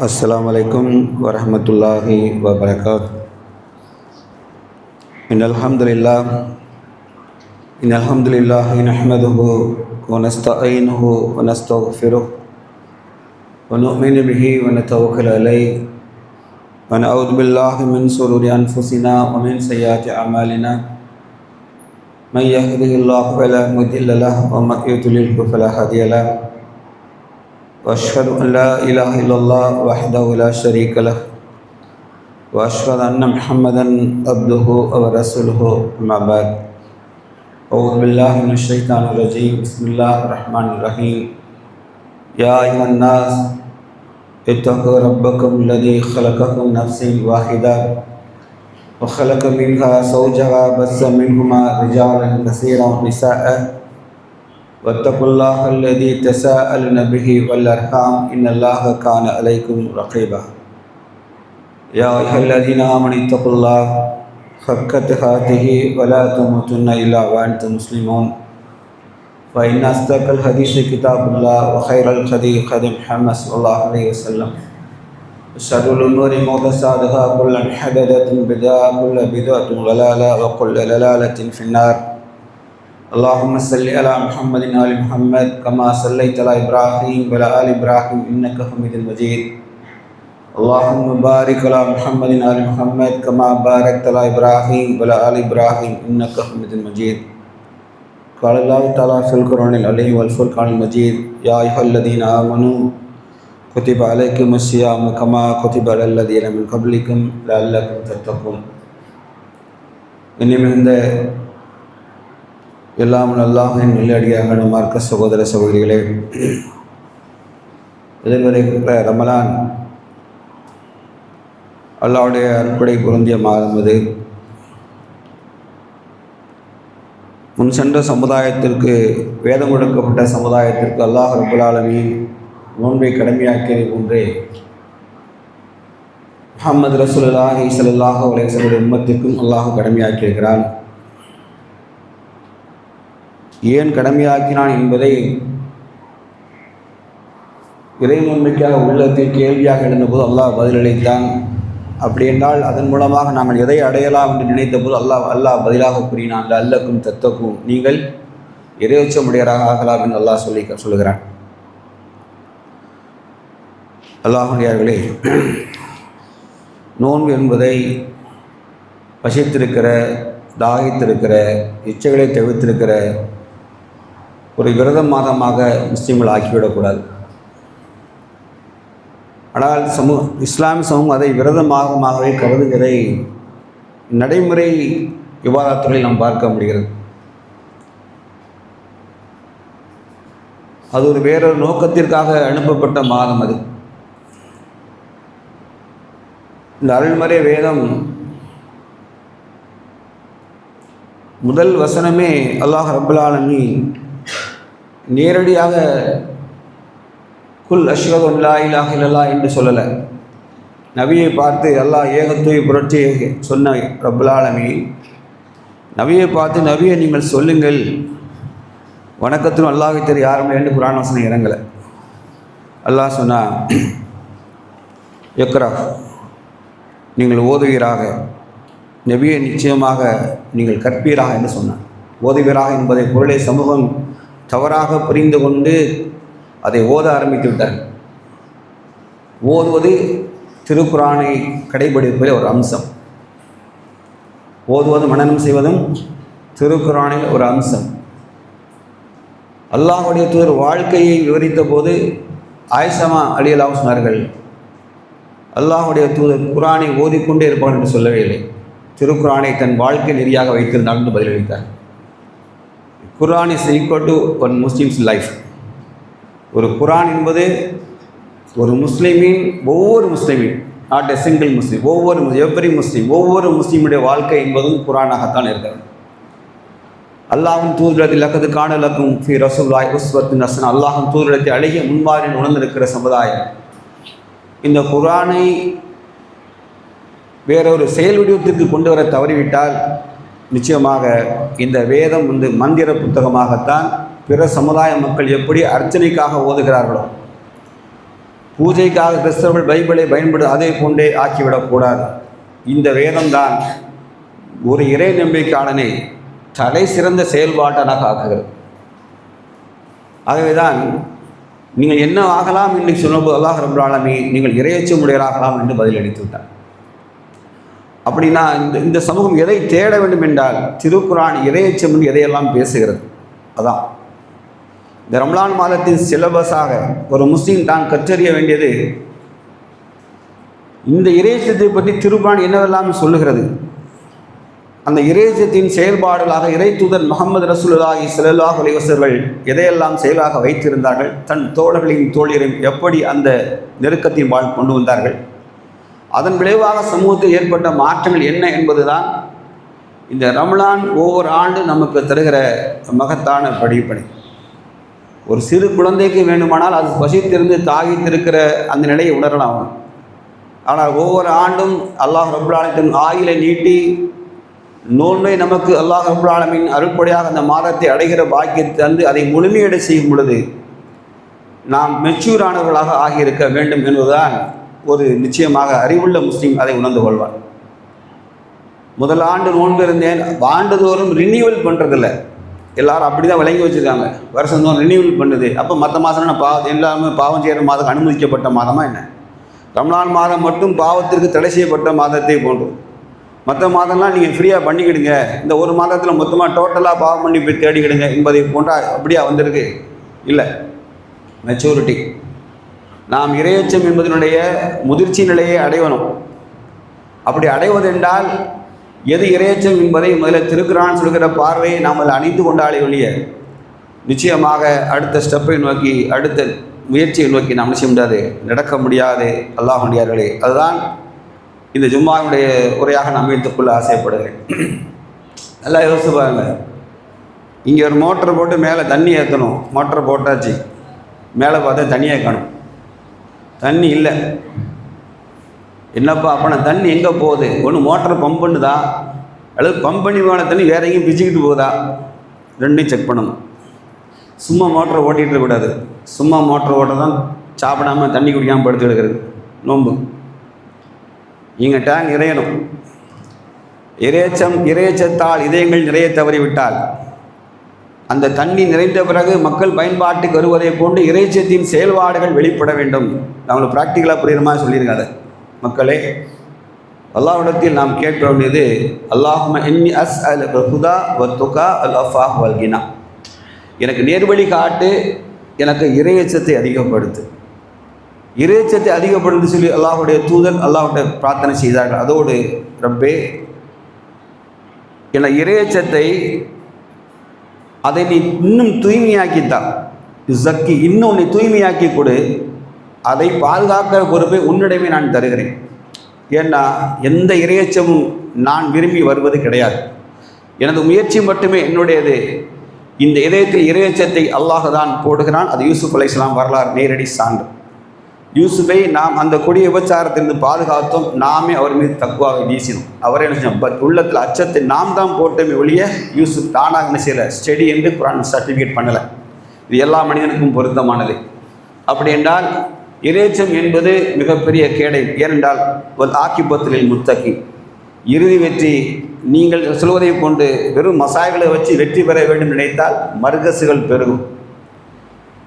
अस्सलामुअलैकुम वरहमतुल्लाहि वबरकातुहू। इन्नल्हम्दुलिल्लाहि नहमदुहु व नस्तईनुहु व नस्तगफिरुहु व नु'मिनु बिही व नतवक्कलु अलैहि व नऊज़ु बिल्लाहि मिन शुरूरि अनफुसिना व मिन सय्यिआति अमालिना मन यहदिहिल्लाहु फला मुदिल्ल लहु व मन युद्लिल्हु फला हादिय लहु वअशहदु अन ला इलाहा इल्लल्लाह वहदहु ला शरीका लहु वअशहदु अन्न मुहम्मदन अब्दुहु व रसूलुहु अम्मा बाद। औज़ु बिल्लाहि मिनश शैतानिर रजीम। बिस्मिल्लाहिर रहमानिर रहीम। या अय्युहन नास इत्तक़ू रब्बकुम लज़ी खलक़कुम मिन नफ्सिन वाहिदा व खलक़ मिनहा ज़ौजहा बस्स मिनहुमा रिजालन कसीरन व निसाअ वत्तक़ुल्लाह अल्लज़ी तसाअलून बिही वल अर्हाम इन्नल्लाह कान अलैकुम रक़ीबा। या अय्युहल्लज़ीना आमनू इत्तक़ुल्लाह हक़्क़ तुक़ातिही व ला तमूतुन्ना इल्ला व अंतुम मुस्लिमून। फ़इन्न अस्दक़ल हदीसी किताबुल्लाह व खैरल हदी हदी मुहम्मद सल्लल्लाहु अलैहि वसल्लम व शर्रुल उमूरि मुहदसातुहा कुल्लु मुहदसतिन बिदअह व कुल्लु बिदअतिन ज़लाला व कुल्लु ज़लालतिन फ़िन्नार। अल्लाहुम्मा सल्लि अला मुहम्मदिन व आलि मुहम्मद कमा सल्लैता अला इब्राहीम व अला आलि इब्राहीम इन्नका हमीदुम मजीद। अल्लाहुम्मा बारिक अला मुहम्मदिन व आलि मुहम्मद कमा बारकता अला इब्राहीम व अला आलि इब्राहीम इन्नका हमीदुम मजीद। क़ाल अल्लाहु तआला फ़िल क़ुरआनिल अज़ीम वल फ़ुरक़ानिल मजीद। या अय्युहल्लज़ीना आमनू कुतिबा अलैकुमुस सियामु कमा कुतिबा अलल लज़ीना मिन क़ब्लिकुम लअल्लकुम तत्तक़ून। இனிமிகுந்த எல்லாம் அல்லாஹ்வின் நல்லடியார்களே, மார்க்க சகோதர சகோதரிகளே, எதிர்வருகிற ரமலான் அல்லாஹ்வுடைய அருட்கொடை பொருந்திய மாதம் அது. முன் சென்ற சமுதாயத்திற்கு, வேதம் கொடுக்கப்பட்ட சமுதாயத்திற்கு அல்லாஹ் ரப்புல் ஆலமீன் நோன்பை கடமையாக்கியதை போன்றே முஹம்மது ரசூலுல்லாஹி ஸல்லல்லாஹு அலைஹி வஸல்லம் உம்மத்திற்கும் அல்லாஹ் கடமையாக்கியிருக்கிறான். ஏன் கடமையாக்கினான் என்பதை இறைநன்மைக்காக உள்ளத்தில் கேள்வியாக எழுந்தபோது அல்லாஹ் பதிலளித்தான். அப்படி என்றால் அதன் மூலமாக நாங்கள் எதை அடையலாம் என்று நினைத்த போது அல்லாஹ் பதிலாக கூறினான், லஅல்லக்கும் தத்தக்கும், நீங்கள் இறையச்சமுடையவராக ஆகலாம் என்று அல்லாஹ் சொல்லுகிறான். அல்லாஹ்வுடையவர்களே, நோன்பு என்பதை பசித்திருக்கிற, தாகித்திருக்கிற, இச்சைகளை தவிர்த்திருக்கிற ஒரு விரத மாதமாக முஸ்லீம்கள் ஆக்கிவிடக்கூடாது. ஆனால் இஸ்லாமிய சமூகம் அதை விரத மாதமாகவே கருதுகிறதை நடைமுறை விவாதத்துகளில் நாம் பார்க்க முடிகிறது. அது ஒரு வேறொரு நோக்கத்திற்காக அனுப்பப்பட்ட மாதம் அது. இந்த அருள்மறை வேதம் முதல் வசனமே அல்லாஹ் ரப்புல் ஆலமீன் நேரடியாக குல் அஷ்ஹது அன் லா இலாஹா இல்லல்லாஹ் என்று சொல்லலை. நபியை பார்த்து அல்லாஹ் ஏகத்துவ புரட்சியை சொன்ன ரப்புல் ஆலமீன் நபியை பார்த்து, நபியை நீங்கள் சொல்லுங்கள், வணக்கத்திலும் அல்லாஹ்வை தவிர யாரும் என்று குர்ஆன் வசனம் இறங்கலை. அல்லாஹ் சொன்னா, இக்ரா, நீங்கள் ஓதுவீராக, நபியை நிச்சயமாக நீங்கள் கற்பீராக என்று சொன்னார். ஓதுவீராக என்பதை பொருளை சமூகம் தவறாக புரிந்து கொண்டு அதை ஓத ஆரம்பித்து விட்டார்கள். ஓதுவது திருக்குர்ஆனை கடைபிடிப்பதில் ஒரு அம்சம். ஓதுவதும் மனனம் செய்வதும் திருக்குர்ஆனில் ஒரு அம்சம். அல்லாஹ்வுடைய தூதர் வாழ்க்கையை விவரித்த போது ஆயிஷா ரலியல்லாஹு சொன்னார்கள், அல்லாஹ்வுடைய தூதர் குர்ஆனை ஓதிக்கொண்டே இருப்பார் என்று சொல்லவே இல்லை, திருக்குர்ஆனை தன் வாழ்க்கை நெறியாக வைத்திருந்தார் என்று பதிலளித்தார். Quran is equal to one Muslim's life. ஒரு குர்ஆன் என்பது ஒரு முஸ்லீமின், ஒவ்வொரு முஸ்லீமின், not a single Muslim, every Muslim, ஒவ்வொரு முஸ்லீமுடைய வாழ்க்கை என்பதும் குர்ஆனாகத்தான் இருக்கிறது. அல்லாஹ்வின் தூதரிடத்தில் லக்கது கான லக்கும் ஃபீ ரசூலில்லாஹி உஸ்வத்துன் ஹஸனா, அல்லாஹ்வின் தூதரிடத்தில் அழகிய முன்மாதிரி உணர்ந்திருக்கிற சமுதாயம் இந்த குர்ஆனை வேறொரு செயல் வடிவத்திற்கு கொண்டு வர தவறிவிட்டால் நிச்சயமாக இந்த வேதம் மந்திர புத்தகமாகத்தான் பிற சமுதாய மக்கள் எப்படி அர்ச்சனைக்காக ஓதுகிறார்களோ, பூஜைக்காக கிறிஸ்தவர்கள் பைபிளை அதே போன்றே ஆக்கிவிடக்கூடாது. இந்த வேதம்தான் ஒரு இறை நம்பிக்கையாளனை தலை சிறந்த செயல்பாட்டனாக ஆக்குகிறது. ஆகவேதான் நீங்கள் என்ன ஆகலாம் என்று சொன்னபோது அல்லாஹ் ரப்பல் ஆலமீன் நீங்கள் இறையச்சம் உடையவராகலாம் என்று பதிலளித்து விட்டார். அப்படின்னா இந்த சமூகம் எதை தேட வேண்டும் என்றால் திருக்குர்ஆன் இறையச்சம் என்று எதையெல்லாம் பேசுகிறது. அதான் இந்த ரமலான் மாதத்தின் சிலபஸாக ஒரு முஸ்லீம் தான் கற்றறிய வேண்டியது இந்த இறையச்சத்தை பற்றி திருக்குர்ஆன் என்னவெல்லாம் சொல்லுகிறது. அந்த இறையச்சத்தின் செயல்பாடுகளாக இறை தூதர் முஹம்மது ரசூலுல்லாஹி ஸல்லல்லாஹு அலைஹி வஸல்லம் எதையெல்லாம் செயலாக வைத்திருந்தார்கள், தன் தோழர்களையும் தோழியரையும் எப்படி அந்த நெருக்கத்தின் வாழ் கொண்டு வந்தார்கள், அதன் விளைவாக சமூகத்தில் ஏற்பட்ட மாற்றங்கள் என்ன என்பதுதான் இந்த ரமலான் ஒவ்வொரு ஆண்டு நமக்கு தருகிற மகத்தான படிப்படை. ஒரு சிறு குழந்தைக்கு வேண்டுமானால் அது பசித்திருந்து தாகித்திருக்கிற அந்த நிலையை உணரலாம். ஆனால் ஒவ்வொரு ஆண்டும் அல்லாஹ் ரப்பல் ஆலமீன் ஆயுளை நீட்டி நோன்பை நமக்கு அல்லாஹ் ரப்பல் ஆலமீன் அருள்படியாக அந்த மாதத்தை அடைகிற பாக்கியத்தை தந்து அதை முழுமையடை செய்யும் பொழுது நாம் மெச்சூரானவர்களாக ஆகியிருக்க வேண்டும் என்பதுதான் ஒரு நிச்சயமாக அறிவுள்ள முஸ்லீம் அதை உணர்ந்து கொள்வார். முதல் ஆண்டு நோன்பு இருந்தேன், ஆண்டுதோறும் ரினியூவல் பண்ணுறதில்ல. எல்லாரும் அப்படி தான் விளங்கி வச்சுருக்காங்க, வருஷந்தோறும் ரினியூவல் பண்ணுது. அப்போ மற்ற மாதம்னா எல்லாமே பாவம் செய்கிற மாதம் அனுமதிக்கப்பட்ட மாதமாக என்ன? ரமலான் மாதம் மட்டும் பாவத்திற்கு தடை செய்யப்பட்ட மாதத்தை போன்றும். மற்ற மாதம்லாம் நீங்கள் ஃப்ரீயாக பண்ணிக்கிடுங்க, இந்த ஒரு மாதத்தில் மொத்தமாக டோட்டலாக பாவம் பண்ணி போய் தேடிக்கிடுங்க என்பதை போன்றா அப்படியா வந்திருக்கு? இல்லை, மெச்சூரிட்டி. நாம் இறையச்சம் என்பதனுடைய முதிர்ச்சி நிலையை அடையணும். அப்படி அடைவதென்றால் எது இறையச்சம் என்பதை முதல்ல திருக்குர்ஆன் சொல்கிற பார்வையை நாம் அதில் அணிந்து கொண்டாலே ஒழிய நிச்சயமாக அடுத்த ஸ்டெப்பை நோக்கி அடுத்த முயற்சியை நோக்கி நாம் நிச்சயம் முடியாது, நடக்க முடியாது. அல்லாஹ்வுடையார்களே, அதுதான் இந்த ஜும்மாவுடைய உரையாக நான் அமைத்துக்கொள்ள ஆசைப்படுகிறேன். நல்லா யோசிச்சு பாருங்க. இங்கே ஒரு மோட்டர் போட்டு மேலே தண்ணி ஏற்றணும், மோட்டர் போட்டாச்சு, மேலே பார்த்தா தண்ணியே காணும், தண்ணி இல்லை. என்னப்பா அப்போ தண்ணி எங்கே போகுது? ஒன்று மோட்டர் பம்ப் பண்ணுதா அல்லது பம்ப் பண்ணி போன தண்ணி வேற எங்கேயும் பிச்சுக்கிட்டு போகுதா? ரெண்டையும் செக் பண்ணணும். சும்மா மோட்டரை ஓட்டிகிட்டு இருக்கக்கூடாது. சும்மா மோட்டர் ஓட்ட தான் சாப்பிடாமல் தண்ணி குடிக்காமல் படுத்து எடுக்கிறது நோன்பு. இங்கே டேங்க் இறையணும். இறையச்சத்தால் இதயங்கள் நிறைய தவறிவிட்டால் அந்த தண்ணி நிறைந்த பிறகு மக்கள் பயன்பாட்டுக்கு வருவதை போன்று இறைச்சத்தின் செயல்பாடுகள் வெளிப்பட வேண்டும். நம்மளுக்கு ப்ராக்டிக்கலாக புரியுற மாதிரி சொல்லியிருக்காங்க. மக்களே, அல்லாஹ்விடத்தில் நாம் கேட்க வேண்டியது அல்லாஹும்ம இன்னி அஸ்அலுக ஹுதா வத்துகா அல் அஃபாஃப் வல் கினா. எனக்கு நேர்வழி காட்டு, எனக்கு இறையச்சத்தை அதிகப்படுத்து. இறையச்சத்தை அதிகப்படுத்தி சொல்லி அல்லாஹுடைய தூதர் அல்லாஹ்வுடைய பிரார்த்தனை செய்தார்கள். அதோடு ரப்பே, என இறையச்சத்தை அதை நீ இன்னும் தூய்மையாக்கித்தான், ஜக்கி, இன்னும் உன்னை தூய்மையாக்கி கொடு, அதை பாதுகாக்கிற பொறுப்பை உன்னிடமே நான் தருகிறேன். ஏன்னா எந்த இறையச்சமும் நான் விரும்பி வருவது கிடையாது, எனது முயற்சி மட்டுமே என்னுடையது. இந்த இதயத்தில் இறையச்சத்தை அல்லாஹ் தான் போடுகிறான். அது யூசுப் அலைஹிஸ்ஸலாம் வரலாறு நேரடி சான்று. யூசுஃபை நாம் அந்த கொடிய விபச்சாரத்திலிருந்து பாதுகாத்தோம், நாமே அவர் மீது தக்வாவை வீசினோம். அவரே என்ன உள்ளத்தில் அச்சத்தை நாம் தான் போட்டோமே ஒழிய யூசுப் தானாக என்ன செய்யலை, ஸ்டடி என்று குர்ஆன் சர்டிஃபிகேட் பண்ணலை. இது எல்லா மனிதனுக்கும் பொருத்தமானது. அப்படி என்றால் இறைச்சம் என்பது மிகப்பெரிய கேடை. ஏனென்றால் ஒரு ஆக்கிபத்தில் முத்தகி, இறுதி வெற்றி நீங்கள் சொல்வதை கொண்டு வெறும் மசாய்களை வச்சு வெற்றி பெற வேண்டும் நினைத்தால் மர்கசுகள் பெருகும்,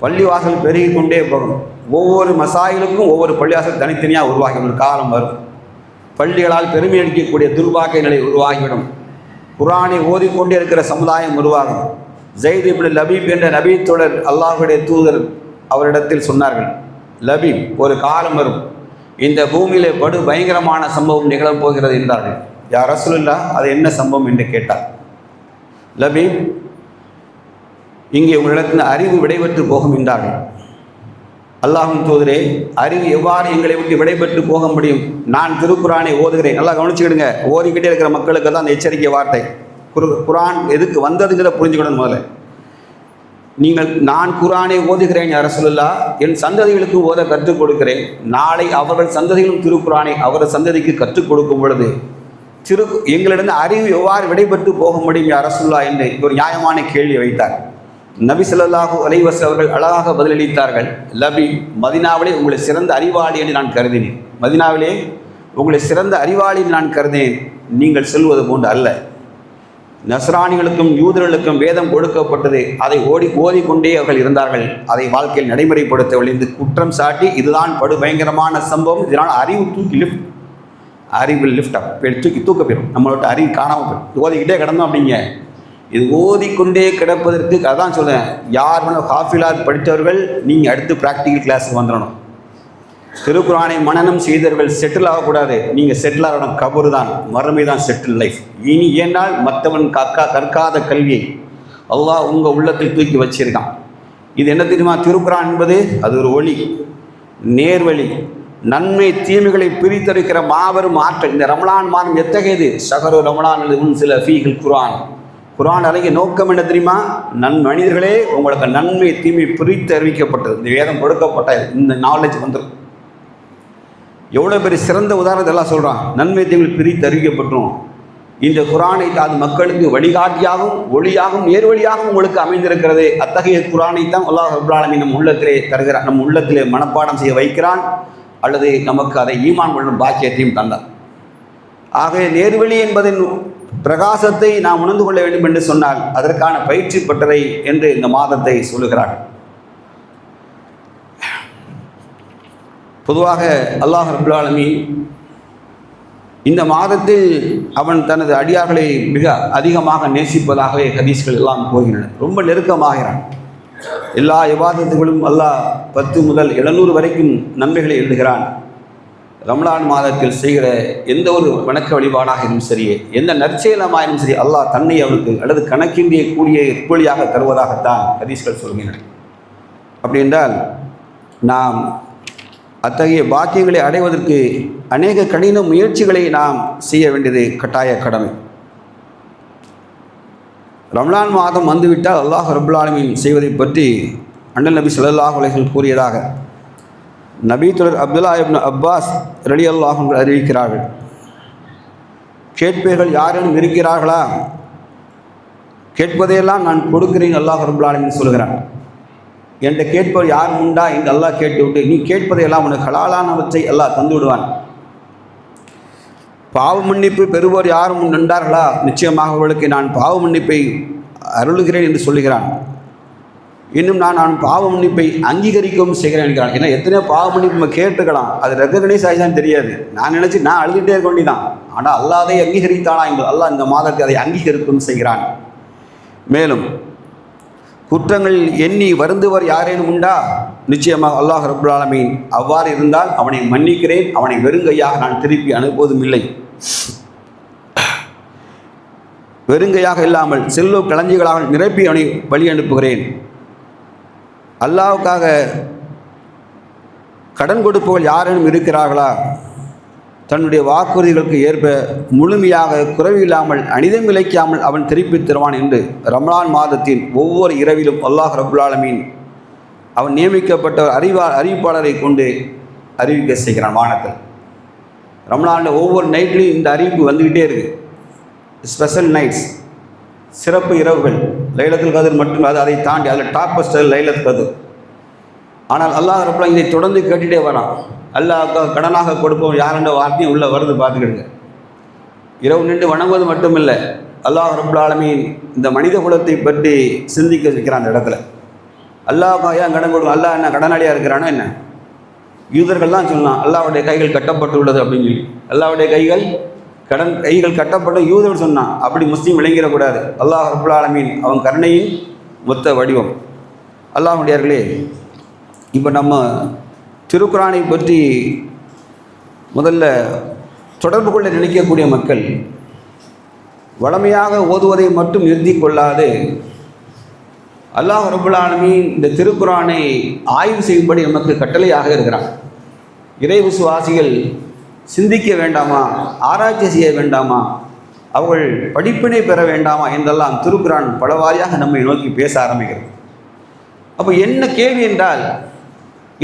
பள்ளிவாசல் பெருகி கொண்டே போகும். ஒவ்வொரு மசாயிலுக்கும் ஒவ்வொரு பள்ளிவாசல் தனித்தனியாக உருவாகி ஒரு காலம் வரும். பள்ளிகளால் பெருமை அளிக்கக்கூடிய துர்பாக்கிய நிலை உருவாகிவிடும். குர்ஆனை ஓதிக்கொண்டே இருக்கிற சமுதாயம் உருவாகும். ஸைத் இப்னு லபீப் என்ற நபி தோழர் அல்லாஹ்வுடைய தூதர் அவரிடத்தில் சொன்னார்கள், லபீப், ஒரு காலம் வரும், இந்த பூமியிலே படு பயங்கரமான சம்பவம் நிகழப்போகிறது என்றார்கள். யா ரசூலுல்லாஹ், அது என்ன சம்பவம் என்று கேட்டார். லபீப், இங்கே உங்களிடத்தில் அறிவு விடைபெற்று போகும் என்றார்கள். அல்லாஹ்வின் தூதரே, அறிவு எவ்வாறு எங்களை விட்டு விடைபெற்று போக முடியும்? நான் திருக்குர்ஆனை ஓதுகிறேன். நல்லா கவனிச்சுக்கிடுங்க. ஓதிக்கிட்டே இருக்கிற மக்களுக்கு தான் அந்த எச்சரிக்கை வார்த்தை. குர்ஆன் எதுக்கு வந்ததுங்கிறத புரிஞ்சுக்கணும். முதல்ல நான் குர்ஆனை ஓதுகிறேன் யா ரசூலுல்லாஹ், என் சந்ததிகளுக்கு ஓத கற்றுக் கொடுக்கிறேன். நாளை அவர்கள் சந்ததிகளும் திருக்குர்ஆனை அவரது சந்ததிக்கு கற்றுக் கொடுக்கும் பொழுது எங்களிடம் அறிவு எவ்வாறு விடைபெற்று போக முடியும் யா ரசூலுல்லாஹ் என்று ஒரு நியாயமான கேள்வி வைத்தார். நபி ஸல்லல்லாஹு அலைஹி வஸல்லம் அவர்கள் அழகாக பதிலளித்தார்கள். லபி, மதீனாவிலே உங்களை சிறந்த அறிவாளி என்று நான் கருதினேன். மதீனாவிலே உங்களை சிறந்த அறிவாளி என்று நான் கருதினேன். நீங்கள் சொல்வது போன்று அல்ல. நஸ்ரானிகளுக்கும் யூதர்களுக்கும் வேதம் கொடுக்கப்பட்டது, அதை ஓதிக்கொண்டே அவர்கள் இருந்தார்கள், அதை வாழ்க்கையில் நடைமுறைப்படுத்தவில்லை என்று குற்றம் சாட்டி, இதுதான் பயங்கரமான சம்பவம், இதனால் அறிவு லிஃப்ட் அப் தூக்க போயிடும், நம்மளோட அறிவு காணாமல் போயிடும். ஓதிக்கிட்டே கிடந்தோம் அப்படிங்க. இது ஓதிக்கொண்டே கிடப்பதற்கு அதான் சொல்கிறேன், யார் வேணும் ஹாஃபிலாத் படித்தவர்கள் நீங்கள் அடுத்து ப்ராக்டிக்கல் கிளாஸுக்கு வந்துடணும். திருக்குரானை மனனம் செய்தவர்கள் செட்டில் ஆகக்கூடாது. நீங்கள் செட்டில் ஆகணும் கபரு தான், மறுமை தான் செட்டில் லைஃப். இனி ஏனால் மற்றவன் கற்காத கல்வியை அல்லாஹ் உங்கள் உள்ளத்தில் தூக்கி வச்சிருக்கான். இது என்ன தெரியுமா? திருக்குரான் என்பது அது ஒரு ஒளி, நேர்வழி, நன்மை தீமைகளை பிரித்தெடுக்கிற மாபெரும் ஆற்றல். இந்த ரமலான் மாதம் எத்தகையது? ஷஹரு ரமலான் சில ஃபீகள் குரான். குரான் அழகிய நோக்கம் என்ன தெரியுமா? மனிதர்களே உங்களுக்கு நன்மை தீமை பிரித்து அறிவிக்கப்பட்டது. இந்த வேதம் கொடுக்கப்பட்ட இந்த நாலேஜ் வந்துடும். எவ்வளோ பெரிய சிறந்த உதாரணத்தை எல்லாம் சொல்கிறான். நன்மை தீமை பிரித்து அறிவிக்கப்பட்டோம். இந்த குரானை அது மக்களுக்கு வழிகாட்டியாகவும் ஒளியாகவும் நேர்வழியாகவும் உங்களுக்கு அமைந்திருக்கிறது. அத்தகைய குரானை தான் அல்லாஹ் ரப்பல் ஆலமீன் நம் உள்ளத்திலே தருகிறான், நம் உள்ளத்திலே மனப்பாடம் செய்ய வைக்கிறான், அல்லது நமக்கு அதை ஈமான் கொள்ளும் பாக்கியத்தையும் தந்தார். ஆகவே நேர்வழி என்பதின் பிரகாசத்தை நாம் உணர்ந்து கொள்ள வேண்டும் என்று சொன்னால் அதற்கான பயிற்சி பெற்றதை என்று இந்த மாதத்தை சொல்லுகிறார். பொதுவாக அல்லாஹ் ரப்பல் ஆலமீன் இந்த மாதத்தில் அவன் தனது அடியார்களை மிக அதிகமாக நேசிப்பதாகவே ஹதீஸ்கள் எல்லாம் போகின்றன. ரொம்ப நெருக்கமாகிறான். எல்லா இபாதத்துகளும் அல்லாஹ் 10 முதல் 700 வரைக்கும் நன்மைகளை எழுதுகிறான். ரமலான் மாதத்தில் செய்கிற எந்த ஒரு வணக்க வழிபாடாக இருந்தாலும் சரி, எந்த நற்செயலமாயினும் சரி, அல்லாஹ் தன்னை அவனுக்கு அல்லது கணக்கின்றிய கூடிய எப்பொழியாக தருவதாகத்தான் ஹதீஸ்கள் சொல்கின்றன. அப்படி என்றால் நாம் அத்தகைய பாக்கியங்களை அடைவதற்கு அநேக கடின முயற்சிகளை நாம் செய்ய வேண்டியது கட்டாய கடமை. ரமலான் மாதம் வந்துவிட்டால் அல்லாஹ் ரப்பல் ஆலமீன் செய்வதை பற்றி அண்ணல் நபி ஸல்லல்லாஹு அலைஹி வஸல்லம் கூறியதாக நபி தோழர் அப்துல்லா இப்னு அப்பாஸ் ரலியல்லாஹு அன்ஹு அறிவிக்கிறார்கள். கேட்பவர்கள் யாரேனும் இருக்கிறார்களா? கேட்பதையெல்லாம் நான் கொடுக்கிறேன் அல்லாஹ் ரப்பல் ஆலமீன் சொல்கிறான். என்கிட்ட கேட்பவர் யார் உண்டா என்று அல்லாஹ் கேட்டு விட்டு, நீ கேட்பதையெல்லாம் உனக்கு ஹலாலானவற்றை அல்லாஹ் தந்து விடுவான். பாவ மன்னிப்பு பெறுவோர் யாரும் நின்றார்களா? நிச்சயமாக அவர்களுக்கு நான் பாவ மன்னிப்பை அருளுகிறேன் என்று சொல்லுகிறான். இன்னும் நான் பாவ மன்னிப்பை அங்கீகரிக்கவும் செய்கிறேன் என்கிறான். ஏன்னா எத்தனையோ பாவ மன்னிப்பு நம்ம கேட்டுக்கலாம், அது ரெகக்னைஸ் ஆகிதான் தெரியாது. நான் நினச்சி நான் அழுதுகிட்டே இருக்க வேண்டிதான். ஆனால் அல்லாஹ் அதை அங்கீகரித்தானா என்று அல்லாஹ் இந்த மாதத்தை அதை அங்கீகரிக்கவும் செய்கிறான். மேலும் குற்றங்கள் எண்ணி வருந்துவர் யாரேனும் உண்டா? நிச்சயமாக அல்லாஹ் ரப்பல் ஆலமீன் அவ்வாறு இருந்தால் அவனை மன்னிக்கிறேன், அவனை வெறுங்கையாக நான் திருப்பி அனுப்புவதும் இல்லை. வெறுங்கையாக இல்லாமல் செல்வ களஞ்சிகளாக நிரப்பி அவனை வழி அனுப்புகிறேன். அல்லாஹ்வுக்காக கடன் கொடுப்பவர்கள் யாரேனும் இருக்கிறார்களா? தன்னுடைய வாக்குறுதிகளுக்கு ஏற்ப முழுமையாக குறைவில்லாமல் அனிதம் விளைக்காமல் அவன் திருப்பி தருவான் என்று ரமலான் மாதத்தின் ஒவ்வொரு இரவிலும் அல்லாஹ் ரப்பல் ஆலமீன் அவன் நியமிக்கப்பட்ட அறிவிப்பாளரை கொண்டு அறிவிக்க செய்கிறான். வானத்தில் ரமலானில் ஒவ்வொரு நைட்லையும் இந்த அறிவிப்பு வந்துக்கிட்டே இருக்குது. ஸ்பெஷல் நைட்ஸ், சிறப்பு இரவுகள், லைலத்துல் கத்ர் மட்டும், அதை தாண்டி அதில் டாப்பஸ்ட் லைலத்துல் கத்ர். ஆனால் அல்லாஹ் ரப்பல் ஆலமீன் இதை தொடர்ந்து கேட்டுகிட்டே வரான். அல்லாஹ் கடனாக கொடுப்போம் யாரென்ற வார்த்தையும் உள்ளே வருது, பார்த்துக்கிடுங்க. இரவு நின்று வணங்குவது மட்டுமில்லை, அல்லாஹ் ரப்பல் ஆலமீன் இந்த மனித குலத்தை பற்றி சிந்திக்க வைக்கிறான். அந்த இடத்துல அல்லாஹ் ஏன் கடன் கொடுக்கும்? அல்லாஹ் என்ன கடனாளியாக இருக்கிறானோ என்ன? யூதர்கள் தான் சொல்லலாம் அல்லாஹ்வுடைய கைகள் கட்டப்பட்டுள்ளது அப்படின்னு சொல்லி. அல்லாஹ்வுடைய கைகள் கட்டப்பட்டு யூதர்கள் சொன்னான். அப்படி முஸ்லீம் விளங்கிடக்கூடாது. அல்லாஹ் ரப்பல் ஆலமீன் அவன் கருணையின் மொத்த வடிவம். அல்லாஹ்வுடையார்களே, இப்போ நம்ம திருக்குரானை பற்றி முதல்ல தொடர்பு கொள்ள நினைக்கக்கூடிய மக்கள் வளமையாக ஓதுவதை மட்டும் நிறுத்தி கொள்ளாது அல்லாஹ் ரப்பல் ஆலமீன் இந்த திருக்குரானை ஆய்வு செய்யும்படி நமக்கு கட்டளையாக இருக்கிறான். இறை விசுவாசிகள் சிந்திக்க வேண்டாமா? ஆராய்ச்சி செய்ய வேண்டாமா? அவர்கள் படிப்பினை பெற வேண்டாமா என்றெல்லாம் திருக்குரான் பலவாரியாக நம்மை நோக்கி பேச ஆரம்பிக்கிறது. அப்போ என்ன கேள்வி என்றால்,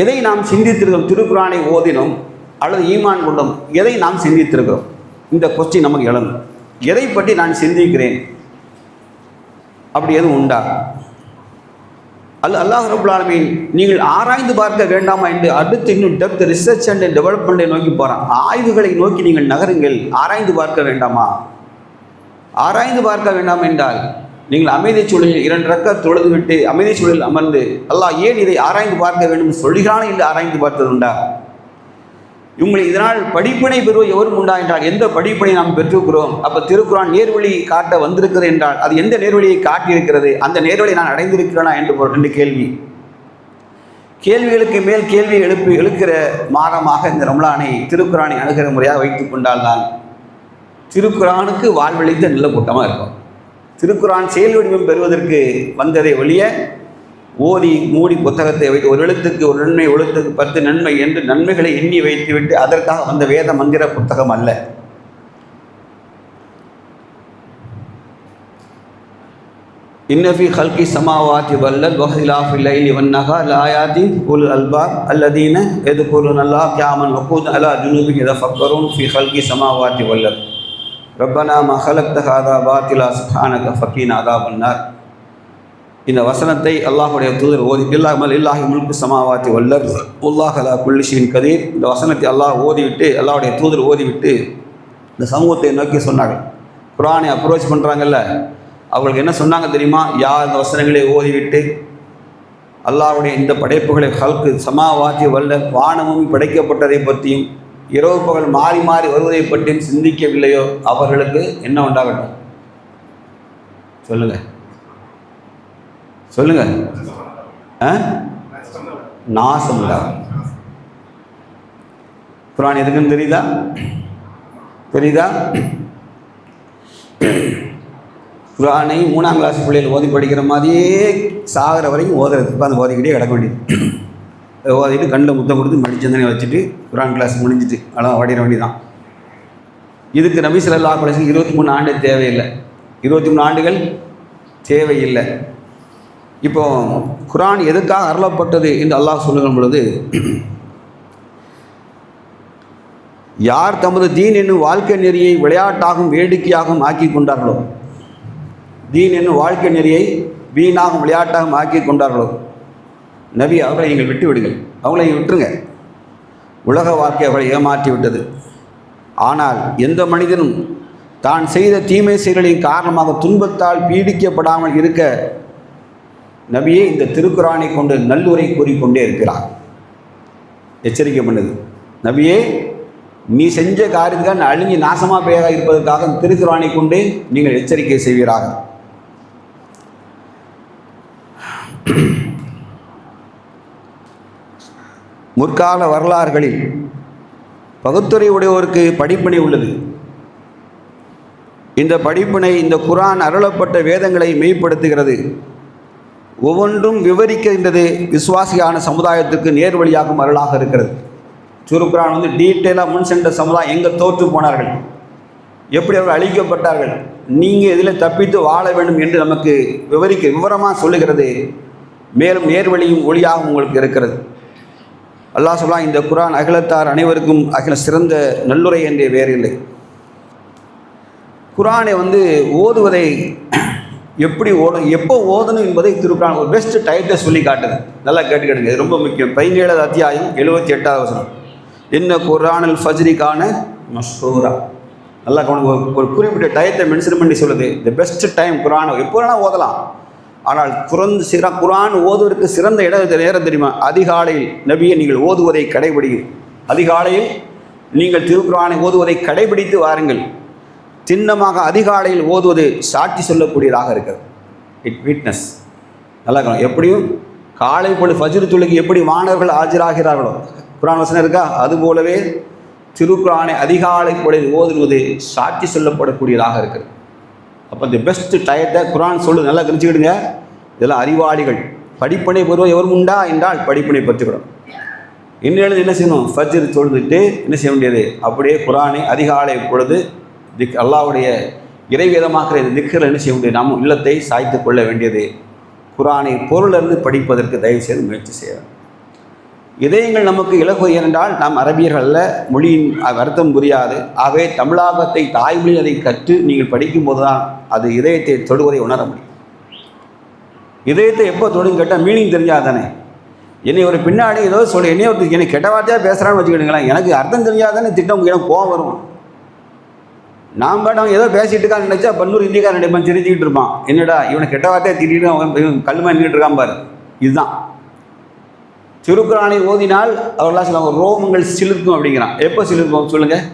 எதை நாம் சிந்தித்திருக்கிறோம்? திருக்குரானை ஓதினோம் அல்லது ஈமான் கொண்டோம், எதை நாம் சிந்தித்திருக்கிறோம்? இந்த கொஸ்டின் நமக்கு எழுந்தும். எதை பற்றி நான் சிந்திக்கிறேன்? அப்படி எதுவும் உண்டா? அல்லாஹ் ரப்பல் ஆலமீன் நீங்கள் ஆராய்ந்து பார்க்க வேண்டாமா என்று அடுத்து இன்னும் டெப்த் ரிசர்ச் அண்ட் டெவலப்மெண்ட்டை நோக்கி போகிறான். ஆய்வுகளை நோக்கி நீங்கள் நகருங்கள். ஆராய்ந்து பார்க்க வேண்டாமா? ஆராய்ந்து பார்க்க வேண்டாம் என்றால் நீங்கள் அமைதி சூழலில் 2 ரக்கத் தொழுது விட்டு அமைதி சூழலில் அமர்ந்து அல்லாஹ் ஏன் இதை ஆராய்ந்து பார்க்க வேண்டும் சொல்கிறானே என்று ஆராய்ந்து பார்த்தது உண்டா? உங்களை இதனால் படிப்பினை பெறுவது எவரும் உண்டா என்றால் எந்த படிப்பினை நாம் பெற்றிருக்கிறோம்? அப்போ திருக்குரான் நேர்வழி காட்ட வந்திருக்கிறது என்றால் அது எந்த நேர்வழியை காட்டியிருக்கிறது? அந்த நேர்வழியை நான் அடைந்திருக்கிறேனா என்று கேள்வி. கேள்விகளுக்கு மேல் கேள்வி எழுக்கிற மாதமாக இந்த ரமலானை திருக்குரானை அணுகிற முறையாக வைத்துக் கொண்டால்தான் திருக்குரானுக்கு வாழ்வழித்த நல்ல கூட்டமாக இருக்கும். திருக்குரான் செயல் வடிவம் பெறுவதற்கு வந்ததை ஒழிய ஓதி மூடி புத்தகத்தை வைத்து ஒரு எழுத்துக்கு ஒரு நன்மை, எழுத்துக்கு 10 நன்மை என்று நன்மைகளை எண்ணி வைத்துவிட்டு அதற்காக வந்த வேத மந்திர புத்தகம் அல்ல. இன்னஃபி ஹல்கி சமாவாத்தி வல்லல் வஹிலாஃபில் லைலி வன்னஹார் லஆயாத்தி உல் அல்பாப் அல்லதீன யதுகுருன அல்லாஹ் கியாமன் வகூத் அலா ஜுனூபிஹி யதஃபக்கரூன் ஃபி ஹல்கி சமாவாத்தி வல்லல் ரப்பனா மா ஹலக்த ஹாதா பாத்திலா சுப்ஹானக ஃபகீனா அதாபன்னார். இந்த வசனத்தை அல்லாஹுடைய தூதர் ஓதி இல்லாஹி முல்கு சமாவாத்தி வல்லர் உல்லாஹ் அலா குல்லி ஷைஇன் கதீர். இந்த வசனத்தை அல்லாஹ் ஓதிவிட்டு அல்லாஹுடைய தூதர் ஓதிவிட்டு இந்த சமூகத்தை நோக்கி சொன்னாங்க. குர்ஆனை அப்ரோச் பண்ணுறாங்கல்ல, அவங்களுக்கு என்ன சொன்னாங்க தெரியுமா? யார் இந்த வசனங்களை ஓதிவிட்டு அல்லாஹ்வுடைய இந்த படைப்புகளை ஹல்கு சமாவாத்தி வல்லர் வானமும் படைக்கப்பட்டதை பற்றியும் இரவு பகல் மாறி மாறி வருவதை பற்றியும் சிந்திக்கவில்லையோ அவர்களுக்கு என்ன உண்டாகட்டும்? சொல்லுங்க சொல்லுங்க. நாசம் உண்டாகும். குர்ஆன் எதுக்குன்னு தெரியுதா? குர்ஆனை 3ஆம் கிளாஸ் பிள்ளைகள் ஓதி படிக்கிற மாதிரியே சாகிற வரைக்கும் ஓதுறது. அந்த ஓதிக்கிட்டே கிடக்க வேண்டியது. ஓதிட்டு கண்ணில் முத்தம் கொடுத்து மடிச்சந்தனை வச்சுட்டு குர்ஆன் கிளாஸ் முடிஞ்சிட்டு அவ்வளோ ஓடிட வேண்டியதான். இதுக்கு நபி ஸல்லல்லாஹு அலைஹி வஸல்லம் 23 ஆண்டு தேவையில்லை. 23 ஆண்டுகள் தேவையில்லை. இப்போ குர்ஆன் எதுக்காக அருளப்பட்டது என்று அல்லாஹ் சொல்லுகிற பொழுது, யார் தமது தீன் என்னும் வாழ்க்கை நெறியை விளையாட்டாகவும் வேடிக்கையாகவும் ஆக்கி கொண்டார்களோ, தீன் என்னும் வாழ்க்கை நெறியை வீணாகவும் விளையாட்டாகவும் ஆக்கி கொண்டார்களோ, நபி அவர்களை நீங்கள் விட்டு விடுங்கள், அவங்களை விட்டுருங்க. உலக வாழ்க்கை அவர்களை ஏமாற்றி விட்டது. ஆனால் எந்த மனிதனும் தான் செய்த தீமை செயல்களின் காரணமாக துன்பத்தால் பீடிக்கப்படாமல் இருக்க நபியே இந்த திருக்குரானை கொண்டு நல்லுரை கூறிக்கொண்டே இருக்கிறார். எச்சரிக்கை பண்ணுது. நபியே நீ செஞ்ச காரியத்துக்காக அழிஞ்சி நாசமாக பேராக இருப்பதற்காக திருக்குரானை கொண்டு நீங்கள் எச்சரிக்கை செய்வீராக. முற்கால வரலாறுகளில் பகுத்துரை உடையோருக்கு படிப்பினை உள்ளது. இந்த படிப்பினை இந்த குர்ஆன் அருளப்பட்ட வேதங்களை மெய்ப்படுத்துகிறது. ஒவ்வொன்றும் விவரிக்கின்றது. விசுவாசியான சமுதாயத்துக்கு நேர்வழியாகும் அருளாக இருக்கிறது. திருக்குர்ஆன் டீட்டெயிலாக முன் சென்ற சமுதாயம் எங்கே தோற்று போனார்கள், எப்படி அவர்கள் அழிக்கப்பட்டார்கள், நீங்கள் இதில் தப்பித்து வாழ வேண்டும் என்று நமக்கு விவரமாக சொல்லுகிறது. மேலும் நேர்வழியும் ஒளியாகவும் உங்களுக்கு இருக்கிறது. அல்லாஹ் சொல்லலாம், இந்த குர்ஆன் அகிலத்தார் அனைவருக்கும் சிறந்த நல்லுரை என்றே வேறு இல்லை. குர்ஆனை ஓதுவதை எப்படி எப்போ ஓதணும் என்பதை திருக்குர்ஆன் ஒரு பெஸ்ட் டைத்தை சொல்லி காட்டுது. நல்லா கேட்டுக்கிடுங்க, இது ரொம்ப முக்கியம். 17வது அத்தியாயம் 78வது வசனம். என்ன குர்ஆனுல் ஃபஜ்ரிக்கான மஷ்ஹூரா. நல்லா ஒரு குறிப்பிட்ட டயத்தை மென்ஷன் பண்ணி சொல்லுது. தி பெஸ்ட் டைம் குர்ஆனை எப்போ வேணால் ஓதலாம். ஆனால் குர்ஆன் ஓதுவதற்கு சிறந்த நேரம் தெரியுமா? அதிகாலையில். நபியை நீங்கள் ஓதுவதை கடைபிடிங்கள். அதிகாலையில் நீங்கள் திருக்குர்ஆனை ஓதுவதை கடைபிடித்து வாருங்கள். சின்னமாக அதிகாலையில் ஓதுவது சாட்சி சொல்லக்கூடியதாக இருக்கிறது. It witness. நல்லா எப்படியும் காலை பொழுது ஃபஜ்ர் தொழுகைக்கு எப்படி மாணவர்கள் ஆஜராகிறார்களோ, குர்ஆன் வசனம் இருக்கா, அதுபோலவே திருக்குர்ஆனை அதிகாலை பொழுது ஓதுவது சாட்சி சொல்லப்படக்கூடியதாக இருக்கிறது. அப்போ இந்த பெஸ்ட் டயத்தை குர்ஆன் சொல்லு. நல்லா தெரிஞ்சுக்கிடுங்க. இதெல்லாம் அறிவாளிகள். படிப்பினை பெறுவோம் எவரும் உண்டா என்றால் படிப்பினை பெற்றுக்கிறோம். இன்னும் என்ன செய்யணும்? ஃபஜ்ர் தொழுதுட்டு என்ன செய்ய வேண்டியது? அப்படியே குர்ஆனை அதிகாலை பொழுது அல்லாஹ்வுடைய இறைவேதமாக்குற இந்த திக்ரில் என்ன செய்ய வேண்டியது? நாம் இல்லத்தை சாய்த்து கொள்ள வேண்டியது. குர்ஆனை பொருளிலிருந்து படிப்பதற்கு தயவு செய்து முயற்சி செய்யலாம். இதயங்கள் நமக்கு இலகு என்றால் நாம் அரபியர்கள் அல்ல, மொழியின் அர்த்தம் புரியாது. ஆகவே தமிழாக்கத்தை தாய்மொழி அதை கற்று நீங்கள் படிக்கும்போது தான் அது இதயத்தை தொடுவதை உணர முடியும். இதயத்தை எப்போ தொடும் கேட்டால் மீனிங் தெரிஞ்சால் தானே. என்னை ஒரு பின்னாடி ஏதோ சொல்லி என்னைய ஒரு என்னை கெட்ட வார்த்தையாக பேசுகிறான்னு வச்சுக்கிட்டுங்களேன், எனக்கு அர்த்தம் தெரிஞ்சால் தானே திட்டம் எனக்கு கோவம் வரும். நான் பாட்டு ஏதோ பேசிகிட்டு இருக்கான்னு நினச்சா பன்னூறு இந்தியக்காரன் நினைப்பான், தெரிஞ்சுக்கிட்டு இருப்பான், என்னடா இவனை கெட்ட வார்த்தையை திட்டிட்டு அவன் கல்லுமா நின்றுட்டு இருக்கான் பாரு. இதுதான் திருக்குரானை ஓதினால் அவர்களாம் சொல்லுவாங்க ரோமங்கள் சிலிர்க்கும் அப்படிங்கிறான். எப்போ சிலிர்க்கும் சொல்லுங்கள்?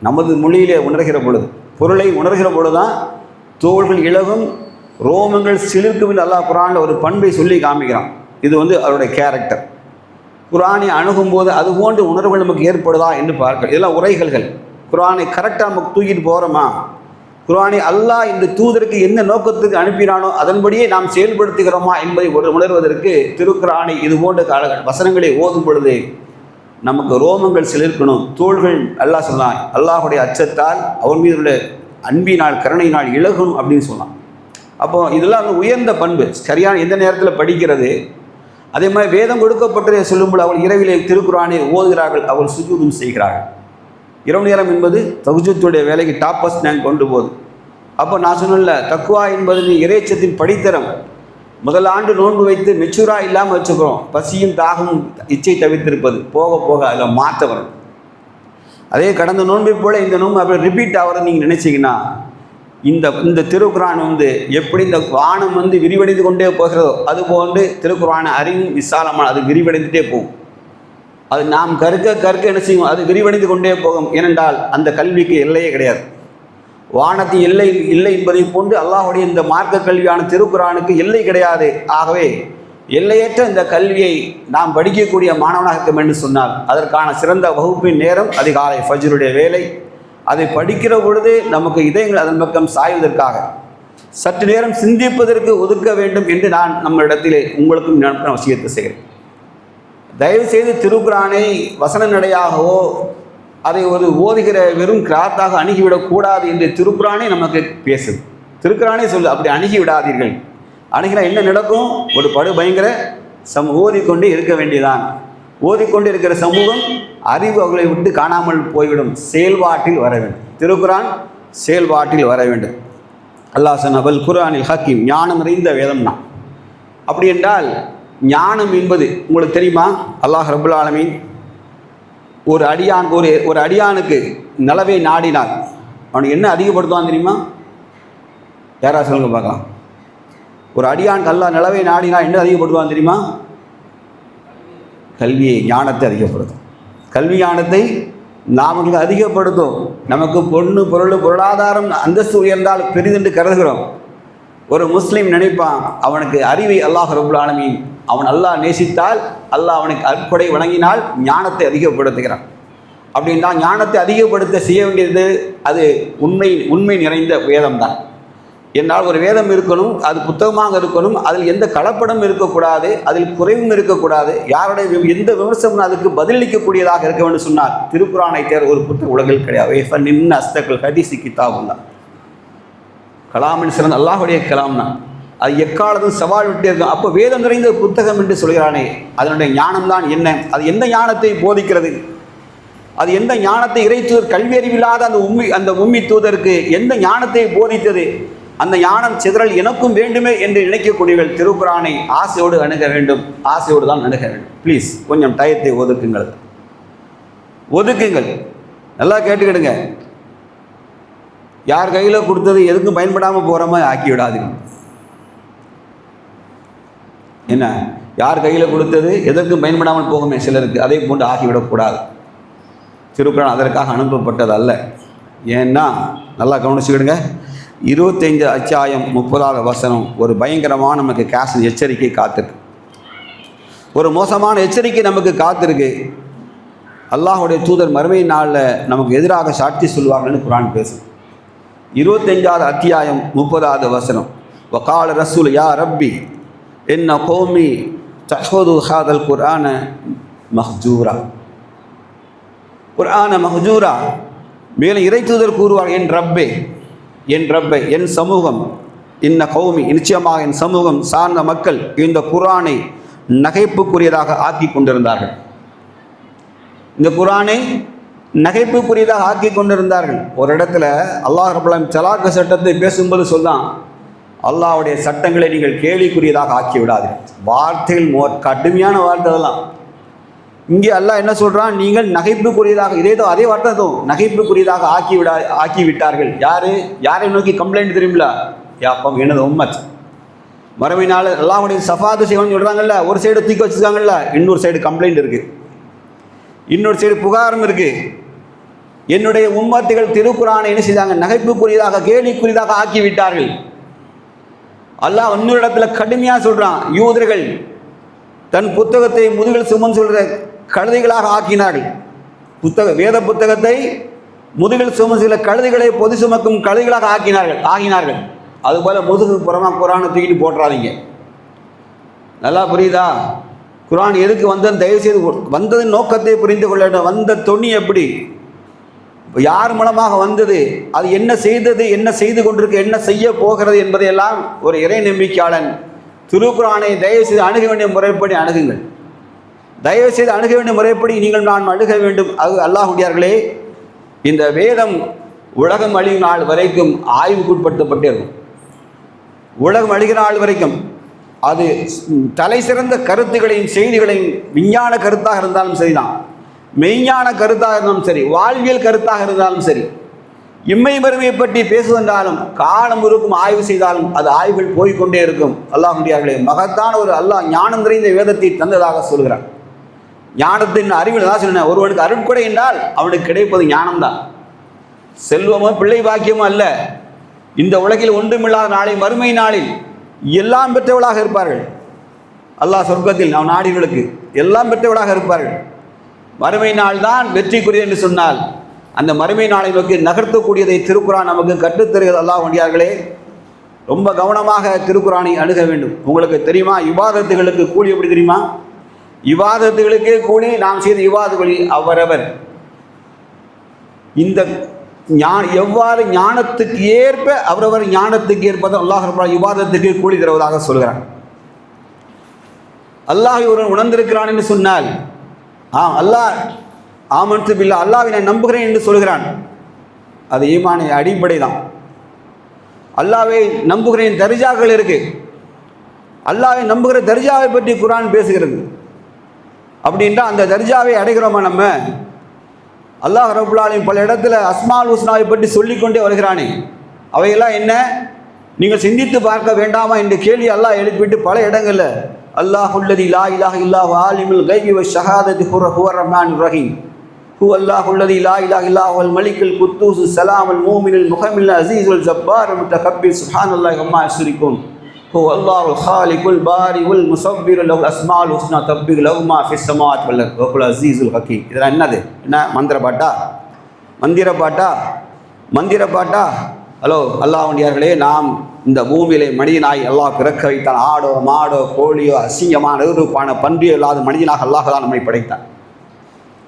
நமது மொழியிலே உணர்கிற பொழுது, பொருளை உணர்கிற பொழுது தான் தோள்கள் இலகும், ரோமங்கள் சிலிர்க்கும் என்று அல்லாஹ் குரானில் ஒரு பண்பை சொல்லி காமிக்கிறான். இது அவருடைய கேரக்டர். குரானை அணுகும்போது அது போன்ற உணர்வுகள் நமக்கு ஏற்படுதா என்று பார்க்க. இதெல்லாம் உரைகள்கள். குரானை கரெக்டாக நமக்கு தூக்கிட்டு போகிறோமா? குரானை அல்லாஹ் இந்த தூதருக்கு என்ன நோக்கத்துக்கு அனுப்பினானோ அதன்படியே நாம் செயல்படுத்துகிறோமா என்பதை உணர்வதற்கு திருக்குரானை இது போன்ற வசனங்களை ஓதும் பொழுது நமக்கு ரோமங்கள் சிலிர்க்கணும், தோள்கள் அல்லாஹ் சொல்லலாம் அல்லாஹுடைய அச்சத்தால் அவன் மீது உள்ள அன்பினால் கருணையினால் இலகணும் அப்படின்னு சொல்லலாம். அப்போது இதெல்லாம் உயர்ந்த பண்பு. சரியான எந்த நேரத்தில் படிக்கிறது, அதே மாதிரி வேதம் கொடுக்கப்பட்டதை சொல்லும்போது அவள் இரவிலே திருக்குரானை ஓதுகிறார்கள், அவள் சுஜூதும் செய்கிறார்கள். இரவு நேரம் என்பது தகுஜத்துடைய வேலைக்கு டாப் ஃபஸ்ட் ரேங்க் கொண்டு போகுது. அப்போ நான் சொன்னல தக்குவா என்பது இறைச்சத்தின் படித்தரம். முதல் ஆண்டு நோன்பு வைத்து மெச்சூராக இல்லாமல் வச்சுக்கிறோம், பசியும் தாகமும் இச்சை தவிர்த்திருப்பது, போக போக அதில் மாற்ற வரும். அதே கடந்த நோன்பை போல் இந்த நோன்பு அப்படி ரிப்பீட் ஆகிறத நீங்கள் நினச்சிங்கன்னா இந்த திருக்குரான் எப்படி இந்த வானம் விரிவடைந்து கொண்டே போகிறதோ அதுபோன்று திருக்குரான் அறிவும் விசாலமான அது விரிவடைந்துட்டே போகும். அது நாம் கற்க என்ன செய்யும், அது விரிவடைந்து கொண்டே போகும். ஏனென்றால் அந்த கல்விக்கு எல்லையே கிடையாது. வானத்தின் எல்லை இல்லை என்பதை போன்று அல்லாஹுடைய இந்த மார்க்க கல்வியான திருக்குரானுக்கு எல்லை கிடையாது. ஆகவே எல்லையற்ற இந்த கல்வியை நாம் படிக்கக்கூடிய மாணவனாக இருக்க வேண்டும் சொன்னால் அதற்கான சிறந்த வகுப்பின் நேரம் அதிகாலை ஃபஜ்ருடைய வேலை. அதை படிக்கிற பொழுது நமக்கு இதயங்கள் அதன் பக்கம் சாய்வதற்காக சற்று நேரம் சிந்திப்பதற்கு ஒதுக்க வேண்டும் என்று நான் நம்மளிடத்திலே உங்களுக்கும் நினைப்பு அவசியத்தை செய்கிறேன். தயவுசெய்து திருக்குரானை வசன நடையாகவோ அதை ஒரு ஓதுகிற வெறும் கிராத்தாக அணுகிவிடக்கூடாது என்று திருக்குரானே நமக்கு பேசுது. திருக்குரானே சொல்லு அப்படி அணுகிவிடாதீர்கள். அணுகினா என்ன நடக்கும்? ஒரு பயங்கர ஓதிக்கொண்டே இருக்க வேண்டியதான். ஓதிக்கொண்டு இருக்கிற சமூகம் அறிவு அவர்களை விட்டு காணாமல் போய்விடும். செயல்பாட்டில் வர வேண்டும். திருக்குரான் செயல்பாட்டில் வர வேண்டும். அல்லாஹ் சொன்னவல் குர்ஆனில் ஹக்கீம், ஞானம் நிறைந்த வேதம் தான். அப்படி என்றால் ஞானம் என்பது உங்களுக்கு தெரியுமா? அல்லாஹ் ரப்புல் ஆலமீன் ஒரு அடியானுக்கு நலவை நாடினார், அவனுக்கு என்ன அதிகப்படுத்துவான் தெரியுமா? யாரா சொல்லுங்க பார்க்கலாம். ஒரு அடியானுக்கு அல்லாஹ் நலவை நாடினால் என்ன அதிகப்படுத்துவான் தெரியுமா? கல்வியை, ஞானத்தை அதிகப்படுத்தும். கல்வி ஞானத்தை நாமளுக்கு அதிகப்படுத்தும். நமக்கு பொருளாதாரம் அந்தஸ்து உயர்ந்தால் பெரிதென்று கருதுகிறோம். ஒரு முஸ்லீம் நினைப்பான் அவனுக்கு அறிவை அல்லாஹ் ரப்புல் ஆலமீன் அவன் அல்லாஹ் நேசித்தால் அல்லாஹ் அவனுக்கு அற்புடை வழங்கினால் ஞானத்தை அதிகப்படுத்துகிறான். அப்படின்னா ஞானத்தை அதிகப்படுத்த செய்ய வேண்டியது அது உண்மை நிறைந்த வேதம் தான். என்றால் ஒரு வேதம் இருக்கணும், அது புத்தகமாக இருக்கணும், அதில் எந்த கலப்படம் இருக்கக்கூடாது, அதில் குறைவும் இருக்கக்கூடாது, யாருடைய எந்த விமர்சனம் அதுக்கு பதிலளிக்கக்கூடியதாக இருக்க வேண்டும் சொன்னால் திருக்குரானை தேர் ஒரு புத்தக உலகில் கிடையாது. நின்று அஸ்தக்கள் ஹதீஸி கிதாபுல்லா, கலாமின் சிறந்த அல்லாஹுடைய கலாம் தான். அது எக்காலத்தும் சவால் விட்டே இருக்கும். அப்போ வேதம் நிறைந்த புத்தகம் என்று சொல்கிறானே, அதனுடைய ஞானம்தான் என்ன? அது எந்த ஞானத்தை போதிக்கிறது? அது எந்த ஞானத்தை இறைத்தூதர் கல்வி அறிவில்லாத அந்த உம்மி தூதருக்கு எந்த ஞானத்தை போதித்தது? அந்த ஞானம் சிதறல் எனக்கும் வேண்டுமே என்று நினைக்கக்கூடியவர்கள் திருக்குரானை ஆசையோடு அணுக வேண்டும். ஆசையோடு தான் அணுக வேண்டும். ப்ளீஸ் கொஞ்சம் டயத்தை ஒதுக்குங்கள். நல்லா கேட்டுக்கிடுங்க. யார் கையில் கொடுத்தது எதுக்கும் பயன்படாமல் போகிற மாதிரி ஆக்கி விடாதீங்க. என்ன, யார் கையில் கொடுத்தது எதற்கும் பயன்படாமல் போகுமே சிலருக்கு, அதை போன்று ஆகிவிடக்கூடாது. திருக்குரான் அதற்காக அனுப்பப்பட்டது அல்ல. ஏன்னா நல்லா கவனிச்சுக்கிடுங்க. 25 அத்தியாயம் 30வது வசனம் ஒரு பயங்கரமான நமக்கு எச்சரிக்கை காத்திருக்கு. ஒரு மோசமான எச்சரிக்கை நமக்கு காத்திருக்கு. அல்லாஹுடைய தூதர் மறுமை நாளில் நமக்கு எதிராக சாட்சி சொல்வார்கள்னு குரான் பேசும். 25வது அத்தியாயம் 30வது வசனம், வகால ரசூல் யா ரப்பி என்ன கோமி தஹது ஹாதல் குர்ஆன மஹ்ஜூரா. குர்ஆன மஹ்ஜூரா. மேலும் இறை தூதர் கூறுவார், என் ரப்பே என் சமூகம், இன்ன கௌமி நிச்சயமாக என் சமூகம் சார்ந்த மக்கள் இந்த குர்ஆனை நகைப்புக்குரியதாக ஆக்கி கொண்டிருந்தார்கள். இந்த குர்ஆனை நகைப்புக்குரியதாக ஆக்கி கொண்டிருந்தார்கள். ஒரு இடத்துல அல்லாஹ் ரப்பல் ஆலமீன் தலாக் சட்டத்தை பேசும்போது சொல்றான், அல்லாஹ்வுடைய சட்டங்களை நீங்கள் கேலிக்குரியதாக ஆக்கி விடாதீர்கள். வார்த்தைகள் கடுமையான வார்த்தை அதெல்லாம். இங்கே அல்லாஹ் என்ன சொல்கிறான், நீங்கள் நகைப்புக்குரியதாக, அதே வார்த்தை தான், நகைப்புக்குரியதாக ஆக்கி விட்டார்கள். யாரை நோக்கி கம்ப்ளைண்ட் தெரியுமில்ல? யாப்பம் எனது உம்மத். மறுமை நாள் அல்லாஹ்வுடைய சஃபாத்து செய்வன்னு சொல்கிறாங்கல்ல, ஒரு சைடு தூக்கி வச்சுருக்காங்கல்ல, இன்னொரு சைடு கம்ப்ளைண்ட் இருக்குது, இன்னொரு சைடு புகாரும் இருக்குது. என்னுடைய உம்மத்துகள் திருக்குரானை என்ன செய்தாங்க, நகைப்புக்குரியதாக கேலிக்குரியதாக ஆக்கி விட்டார்கள். அல்லாஹ் இன்னொரு இடத்துல கடுமையாக சொல்கிறான், யூதர்கள் தன் புத்தகத்தை முதுகில் சுமந்து சொல்கிற கழுதைகளாக ஆக்கினார்கள். வேத புத்தகத்தை முதுகில் சுமந்து சில கழுதைகளை பொது சுமக்கும் கழுதைகளாக ஆகினார்கள். அதுபோல் முதுகு புறமாக குரானை தூக்கிட்டு போட்டுறாதீங்க. நல்லா புரியுதா? குரான் எதுக்கு வந்தது தயவுசெய்து வந்ததின் நோக்கத்தை புரிந்து கொள்ள வேண்டும். வந்த தொனி எப்படி, யார் மூலமாக வந்தது, அது என்ன செய்தது, என்ன செய்து கொண்டிருக்கு, என்ன செய்ய போகிறது என்பதையெல்லாம் ஒரு இறை நம்பிக்கையாளன் திருக்குரானை தயவுசெய்து அணுக வேண்டிய முறைப்படி அணுகுங்கள். தயவுசெய்து அணுக வேண்டிய முறைப்படி நீங்கள் நான் அணுக வேண்டும். அது அல்லாஹ்வுடையார்களே, இந்த வேதம் உலகம் அழியும் நாள் வரைக்கும் ஆய்வுக்குட்படுத்தப்பட்டே இருக்கும். உலகம் அழிகிற நாள் வரைக்கும் அது தலை சிறந்த கருத்துக்களையும் செய்திகளையும் விஞ்ஞான கருத்தாக இருந்தாலும் சரிதான், மெய்ஞான கருத்தாக இருந்தாலும் சரி, வாழ்வியல் கருத்தாக இருந்தாலும் சரி, இம்மை மறுமையை பற்றி பேசுவென்றாலும் காலம் இருக்கும் ஆய்வு செய்தாலும் அது ஆய்வுகள் போய்கொண்டே இருக்கும். அல்லாஹ்வுடையார்களே, மகத்தான ஒரு அல்லாஹ் ஞானம் நிறைந்த வேதத்தை தந்ததாக சொல்கிறான். ஞானத்தின் அறிவில் தான் சொன்னேன், ஒருவனுக்கு அருட்கொடை என்றால் அவனுக்கு கிடைப்பது ஞானம்தான். செல்வமோ பிள்ளை பாக்கியமோ அல்ல. இந்த உலகில் ஒன்றுமில்லாத நாளை மறுமை நாளில் எல்லாம் பெற்றவளாக இருப்பார்கள். அல்லாஹ் சொர்க்கத்தில் நாம் நாடிகளுக்கு எல்லாம் பெற்றவளாக இருப்பார்கள். மறுமை நாள் தான் வெற்றிக்குரியது என்று சொன்னால் அந்த மறுமை நாளை நோக்கி நகர்த்தக்கூடியதை திருக்குரான் நமக்கு கற்றுத்தருகிறது. அல்லாஹ்வுடையார்களே, ரொம்ப கவனமாக திருக்குரானை அணுக வேண்டும். உங்களுக்கு தெரியுமா, இபாதத்துகளுக்கு கூலி எப்படி தெரியுமா? இபாதத்துகளுக்கே கூலி, நாம் செய்த இபாதத்துகளில் அவரவர் இந்த எவ்வாறு ஞானத்துக்கு ஏற்ப அவரவர் ஞானத்துக்கு ஏற்பதான் அல்லாஹ் ரப்பல் இபாதத்துக்கு கூலி தருவதாக சொல்கிறான். அல்லாஹ் ஒருவன் உணர்ந்திருக்கிறான் என்று சொன்னால் அல்லாஹ் ஆமன்து பில்லாஹ், அல்லாஹ்வை நான் நம்புகிறேன் என்று சொல்கிறான். அது ஈமானின் அடிப்படை தான். அல்லாஹ்வை நம்புகிறேன் தர்ஜாக்கள் இருக்கு. அல்லாஹ்வை நம்புகிற தர்ஜாவை பற்றி குர்ஆன் பேசுகிறது. அப்படின்றா அந்த தர்ஜாவை அடைகிறோமா நம்ம? அல்லாஹ் ரப்பல் ஆலமீன் பல இடத்துல அஸ்மால் ஹுஸ்னாவை பற்றி சொல்லிக்கொண்டே வருகிறானே, அவையெல்லாம் என்ன நீங்கள் சிந்தித்து பார்க்க வேண்டாமா என்று கேள்வி அல்லாஹ் எழுப்பிட்டு பல இடங்களில் அல்லாஹுல்லதி லா இலாஹ இல்லாஹு ஆலிமுல் கைபி வஷஹாதத்தி ஹுவர் ரஹ்மானுர் ரஹீம் ஹு அல்லாஹுல்லதி லா இலாஹ இல்லாஹு அல் மலிக்குல் குத்தூஸ் ஸலாமுல் மூமினுல் முஹம்மில் அஸீஸுல் ஜப்பார் முத்தகப்பிர் சுப்ஹானல்லாஹி வம்மா யுஸ்ரிகூன் ஹு அல்லாஹுல் காலிகுல் பாரிஉல் முஸவ்விர் லஹுல் அஸ்மால் ஹுஸ்னா தப்பிக் லஹு மா ஃபிஸ் ஸமாவாத் வல் அர்த் வஹுல் அஸீஸுல் ஹக்கீம். இதெல்லாம் என்னது? என்ன மந்திர பாட்டா? ஹலோ அல்லாஹ்வுடையார்களே, நாம் இந்த பூமியிலே மனிதனாய் அல்லாஹ் பிறக்க வைத்தான். ஆடோ மாடோ கோழியோ அசிங்கமான எதிர்ப்பான பன்றியோ இல்லாத மனிதனாக அல்லாஹ் தான் நம்மை படைத்தான்.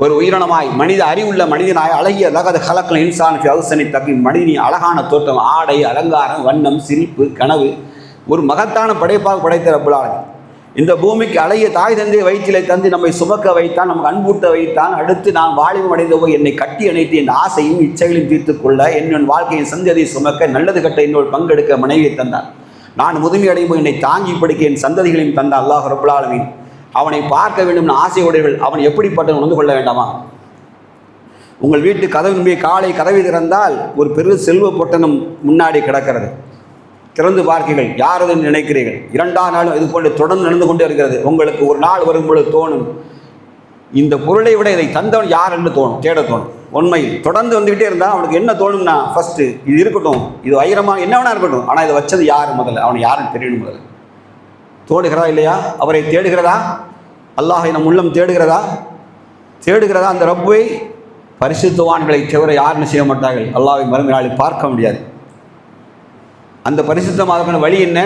ஒரு உயிரினமாய் மனித அறிவுள்ள மனிதனாய் அழகிய லகது கலக்கல் இன்சான் அவுசனி தக்கி மனிதனின் அழகான தோற்றம், ஆடை அலங்காரம், வண்ணம், சிரிப்பு, கனவு, ஒரு மகத்தான படைப்பாக படைத்த ரப்பல் ஆலமீன் இந்த பூமிக்கு அழகிய தாய் தந்தை வயிற்றிலை தந்து நம்மை சுமக்க வைத்தான், நமக்கு அன்பூட்ட வைத்தான். அடுத்து நான் வாலிபம் அடைந்த போய் என்னை கட்டி அணைத்து என் ஆசையும் இச்சைகளையும் தீர்த்து கொள்ள என்னும் வாழ்க்கையின் சந்ததியை சுமக்க நல்லது கட்ட என்னோடு பங்கெடுக்க மனைவியை தந்தான். நான் முதுமை அடையும் போது என்னை தாங்கி படுக்க என் சந்ததிகளையும் தந்தான் அல்லாஹ் ரப்பல் ஆலமீன். அவனை பார்க்க வேண்டும் ஆசையுடையவர்கள் அவன் எப்படிப்பட்டவன் உணர்ந்து கொள்ள வேண்டாமா? உங்கள் வீட்டு கதவின் காலை கதவை திறந்தால் ஒரு பெரு செல்வ பொட்டணம் முன்னாடி கிடக்கிறது. திறந்து பார்க்கிறீர்கள், யார் என்று நினைக்கிறீர்கள். இரண்டாம் நாளும் இது போன்று தொடர்ந்து நடந்து கொண்டே இருக்கிறது. உங்களுக்கு ஒரு நாள் வரும்பொழுது தோணும், இந்த பொருளை விட இதை தந்தவன் யார் என்று தேட தோணும். உண்மையில் தொடர்ந்து வந்துக்கிட்டே இருந்தால் அவனுக்கு என்ன தோணும்னா, ஃபஸ்ட்டு இது இருக்கட்டும், இது வைரமாக என்ன வேணா இருக்கட்டும், ஆனால் இதை வச்சது யார் முதல்ல, அவனை யாருன்னு தெரியணும் முதல்ல. தோடுகிறதா இல்லையா? அவரை தேடுகிறதா? அல்லாஹை நம் உள்ளம் தேடுகிறதா? அந்த ரப்பை பரிசுத்தவான்களை தவிர யாருன்னு செய்ய மாட்டார்கள். அல்லாஹ்வை மறுமை நாளில் பார்க்க முடியாது. அந்த பரிசுத்தமான வழி என்ன?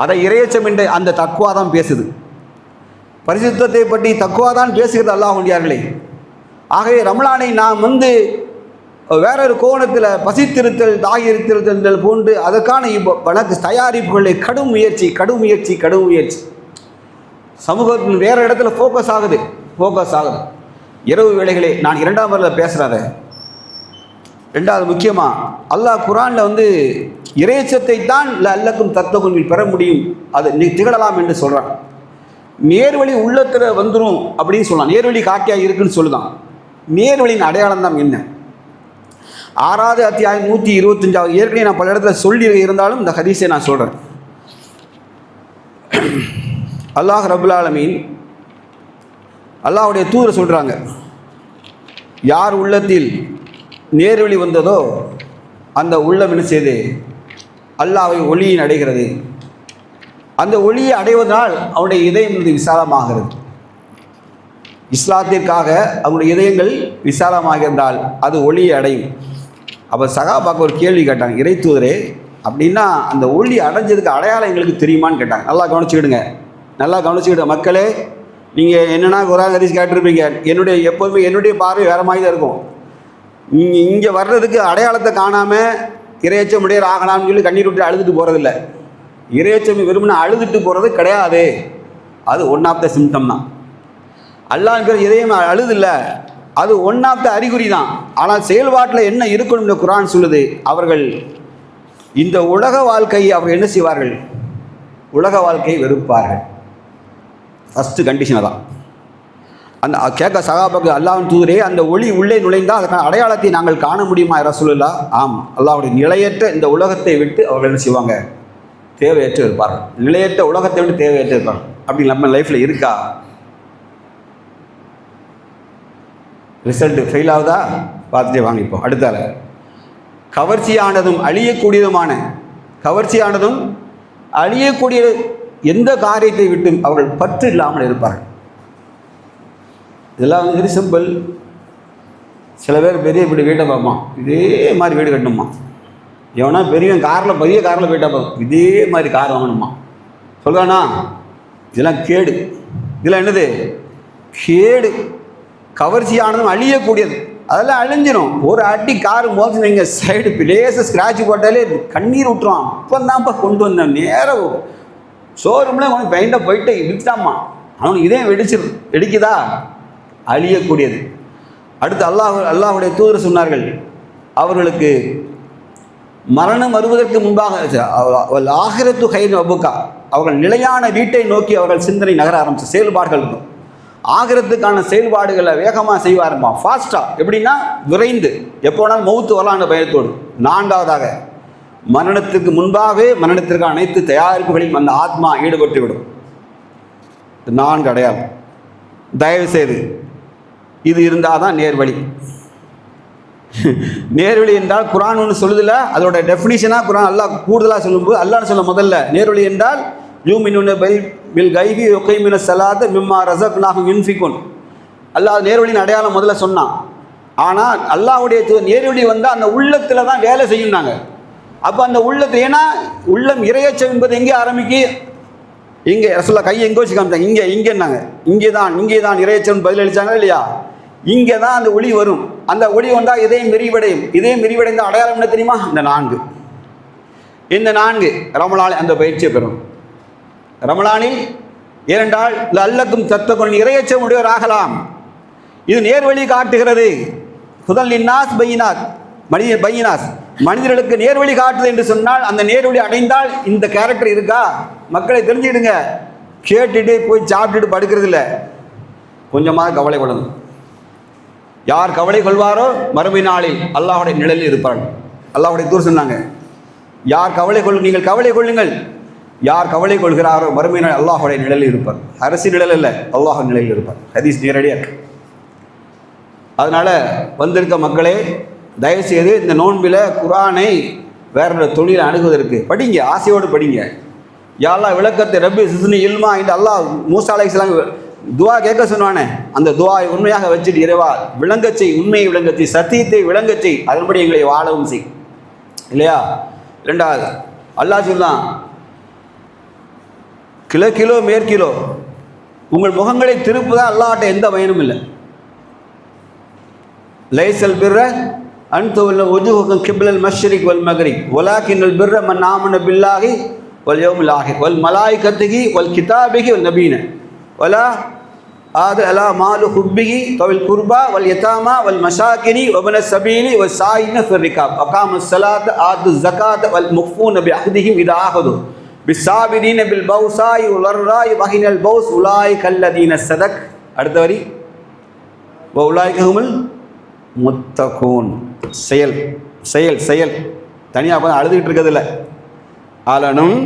அதை இறையச்சம் என்ற அந்த தக்வா தான் பேசுது. பரிசுத்தத்தை பற்றி தக்வா தான் பேசுகிறது அல்லாஹ்வுடையார்களே. ஆகவே ரமலானை நாம் வேறொரு கோணத்தில் பசித்திருத்தல், தாகியிருத்தல் போன்று அதற்கான வழக்கு தயாரிப்புகளை கடும் முயற்சி சமூகத்தில் வேறு இடத்துல ஃபோக்கஸ் ஆகுது. இரவு வேளைகளே நான் இரண்டாம் முறையில் பேசுகிறேன். ரெண்டாவது முக்கியமாக அல்லாஹ் குர்ஆனில் இறைச்சத்தை தான் அல்லக்கும் தத்தகுன்கள் பெற முடியும், அது நீ திகழலாம் என்று சொல்கிறான். நேர்வழி உள்ளத்தில் வந்துடும் அப்படின்னு சொல்லலாம். நேர்வழி காட்டியாக இருக்குன்னு சொல்லுதான். நேர்வழியின் அடையாளம் தான் என்ன? 6வது அத்தியாயம் 125. ஏற்கனவே நான் பல இடத்துல சொல்லி இருந்தாலும் இந்த ஹதீஸை நான் சொல்கிறேன். அல்லாஹ் ரப்புல் ஆலமீன் அல்லாஹ்வுடைய தூதர் சொல்கிறாங்க, யார் உள்ளத்தில் நேர்வழி வந்ததோ அந்த உள்ளம் என்ன செய்து அல்லாஹ்வை ஒளியின் அடைகிறது. அந்த ஒளியை அடைவதனால் அவனுடைய இதயம் விசாலமாகிறது. இஸ்லாத்திற்காக அவனுடைய இதயங்கள் விசாலமாக இருந்தால் அது ஒளியை அடையும். அப்போ சகாபாக்கு ஒரு கேள்வி கேட்டாங்க, இறை தூதரே அப்படின்னா அந்த ஒளி அடைஞ்சதுக்கு அடையாளம் எங்களுக்கு தெரியுமான்னு கேட்டாங்க. நல்லா கவனிச்சுக்கிடுங்க, நல்லா கவனிச்சுக்கிடுங்க மக்களே. நீங்கள் என்னென்னா குர்ஆன் ஹதீஸ் கேட்டிருப்பீங்க. எப்போதுமே என்னுடைய பார்வை வேறு மாதிரி தான் இருக்கும். நீங்கள் இங்கே வர்றதுக்கு அடையாளத்தை காணாமல் இறையச்சமுடையர் ஆகலாம்னு சொல்லி கண்ணீர் விட்டு அழுதுட்டு போகிறதில்ல. இறையச்சம் விரும்பினா அழுதுட்டு போகிறது கிடையாது. அது ஒன் ஆஃப் த சிம்டம் தான். அல்லாஹ்ங்கிற இதயம் அழுதில்லை, அது ஒன் ஆஃப் த அறிகுறி தான். ஆனால் செயல்பாட்டில் என்ன இருக்கணும்னு குர்ஆன் சொல்லுது. அவர்கள் இந்த உலக வாழ்க்கையை அவர்கள் என்ன செய்வார்கள்? உலக வாழ்க்கையை வெறுப்பார்கள். ஃபஸ்ட்டு கண்டிஷனை தான் அந்த கேட்க சகாபாக்கு, அல்லாஹ்வின் தூதரே அந்த ஒளி உள்ளே நுழைந்தால் அதுக்கான அடையாளத்தை நாங்கள் காண முடியுமா ரசூலுல்லாஹ்? ஆம், அல்லாஹ்வுடைய நிலையற்ற இந்த உலகத்தை விட்டு அவர்கள் என்ன செய்வாங்க? தேவையற்று இருப்பார்கள். நிலையற்ற உலகத்தை விட்டு தேவையற்று இருப்பார்கள். அப்படி நம்ம லைஃப்பில் இருக்கா? ரிசல்ட்டு ஃபெயில் ஆகுதா? பார்த்துட்டே வாங்க. இப்போ அடுத்தால கவர்ச்சியானதும் அழியக்கூடிய எந்த காரியத்தை விட்டும் அவர்கள் பற்று இல்லாமல் இருப்பார்கள். இதெல்லாம் வெரி சிம்பிள். சில பேர் பெரிய வீட்டை பார்ப்பான், இதே மாதிரி வீடு கட்டணுமா. எவனா பெரிய காரில் போயிட்டா பார்ப்போம், இதே மாதிரி கார் வாங்கணுமா சொல்கிறானா? இதெல்லாம் கேடு. இதெல்லாம் என்னது? கேடு. கவர்ச்சியானதும் அழியக்கூடியது. அதெல்லாம் அழிஞ்சிடும். ஒரு அடி காரு மோதி நீங்கள் சைடு பிளேஸை ஸ்க்ராட்ச் போட்டாலே கண்ணீர் விட்டுருவான். அப்போ தான்ப்பா கொண்டு வந்தேன் நேரம் ஷோரூமில் கொஞ்சம் பெயிண்டை போயிட்டு இடிச்சிட்டாமா, அவனுக்கு இதே வெடிக்குதா? அழியக்கூடியது. அடுத்து அல்லாஹ்வுடைய தூதர் சொன்னார்கள், அவர்களுக்கு மரணம் வருவதற்கு முன்பாக ஆகிரத்து கைர் அபுக்கா, அவர்கள் நிலையான வீட்டை நோக்கி அவர்கள் சிந்தனை நகர ஆரம்பித்த செயல்பாடுகள் இருக்கும். ஆகிரத்துக்கான செயல்பாடுகளை வேகமாக செய்வாருமா, ஃபாஸ்ட்டாக. எப்படின்னா விரைந்து, எப்போனாலும் மௌத்து வரலான பயத்தோடு. 4வதாக மரணத்துக்கு முன்பாகவே மரணத்திற்கான அனைத்து தயாரிப்புகளையும் அந்த ஆத்மா ஈடுபட்டு விடும். 4 அடையாளம். தயவு செய்து இது இருந்தால் தான் நேர்வழி. நேர்வழி என்றால் குர்ஆன் ஒன்று சொல்லுதில்ல, அதோட டெஃபினிஷனாக குர்ஆன் அல்லாஹ் கூடுதலாக சொல்லும்போது அல்லாஹ்னு சொல்ல முதல்ல நேர்வழி என்றால் யூமினுன பில் கைபி யுகீமுன ஸலாத மிம்மா ரஸக்னாஹும் யுன்ஃபிகுன். அல்லாஹ் நேர்வழியின் அடையாளம் முதல்ல சொன்னான். ஆனால் அல்லாஹ்வுடைய நேர்வழி வந்தால் அந்த உள்ளத்தில் தான் வேலை செய்யும்னாங்க. அப்போ அந்த உள்ளத்தை, ஏன்னா உள்ளம் இறையச்சம் என்பது எங்கே ஆரம்பிக்கு? இங்கே ரசூலுல்லாஹ் கையை எங்கே வச்சு காமிச்சாங்க? இங்கேன்னாங்க. இங்கே தான் இறையச்சம் பதிலளித்தாங்க இல்லையா? இங்கே தான் அந்த ஒளி வரும். அந்த ஒளி வந்தால் இதயம் விரிவடையும். இதயம் விரிவடைந்த அடையாளம் என்ன தெரியுமா? இந்த 4 ரமலானில் அந்த பயிற்சியை பெறும். ரமலானில் ஏனென்றால் அல்லக்கும் தத்தகுன் இறையச்சம் உடையவர் ஆகலாம். இது நேர்வழி காட்டுகிறது. ஹுதல் லின்னாஸ் பையினாத், மனிதர்களுக்கு நேர்வழி காட்டுது என்று சொன்னால் அந்த நேர்வழி அடைந்தால் இந்த கேரக்டர் இருக்கா? மக்களை தெரிஞ்சுக்கிடுங்க. கேட்டுட்டு போய் சாப்பிட்டுட்டு படுக்கிறது இல்லை, கொஞ்சமாக கவலை கொள்ளணும். யார் கவலை கொள்வாரோ மறுமை நாளில் அல்லாஹ்வுடைய நிழலில் இருப்பார்கள். அல்லாஹ்வுடைய தூதர் சொன்னாங்க, நீங்கள் கவலை கொள்ளுங்கள். யார் கவலை கொள்கிறாரோ மறுமை நாள் அல்லாஹ்வுடைய நிழலில் இருப்பார். அரசு நிழல் இல்லை, அல்லாஹ் நிழலில் இருப்பார். ஹதீஸ் நேரடியாக இருக்கு. அதனால் வந்திருக்க மக்களே, தயவுசெய்து இந்த நோன்பில் குர்ஆனை வேற தொழிலை அணுகுவதற்கு படிங்க, ஆசையோடு படிங்க. யா அல்லாஹ் விளக்கத்தை ரப்பி சிஸ்னி இல்மா என்று அல்லாஹ் மூசா அலைஹிஸ்ஸலாம் துவா கேட்க சொன்னானே, அந்த துவாவை உண்மையாக வச்சுட்டு இறைவா விளங்கச்சை, உண்மையை விளங்கச்சை, சத்தியத்தை விளங்கச்சை, அதன்படி எங்களை வாழவும் செய் இல்லையா? 2வது அல்லாஹ் சொன்னான், கிழக்கிலோ மேற்கிலோ உங்கள் முகங்களை திருப்புதான் அல்லாஹ்ட்ட எந்த பயனும் இல்லை. லைசல் பிர்ர அன்துவல்ல வஜூஹுக்கும் கிப்லல் மஷ்ரிக் வல் மக்ரிப் வலாக்கின்னல் பிர்ர மன் ஆமன பில்லாஹி வல் யௌமில் ஆஹிர் வல் மலாயிகத்திஹி வல் கிதாபிஹி வல் நபீன வலா ஆது அலா மாலு ஹுப்பிஹி தவில் குர்பா வல் யதாமா வல் மஷாக்கினி வபன சபீலி வ சாயின ஃபிர் ரிகாப் அகாமஸ் ஸலாத் ஆது ஸகாத் வல் முஃபூன பி அஹ்திஹிம் இதா ஆஹது பிஸ்ஸாபிரீன பில் பௌசாய் வல் ரராய் வஹினல் பௌஸ் உலாய் கல்லதீன ஸதக். அடுத்த வரி வ உலாய் கஹுமுல் முத்தகூன். செயல் செயல் செயல் தனியாக உட்காந்து அழுதுகிட்டு இருக்கிறதில்ல. அலனும்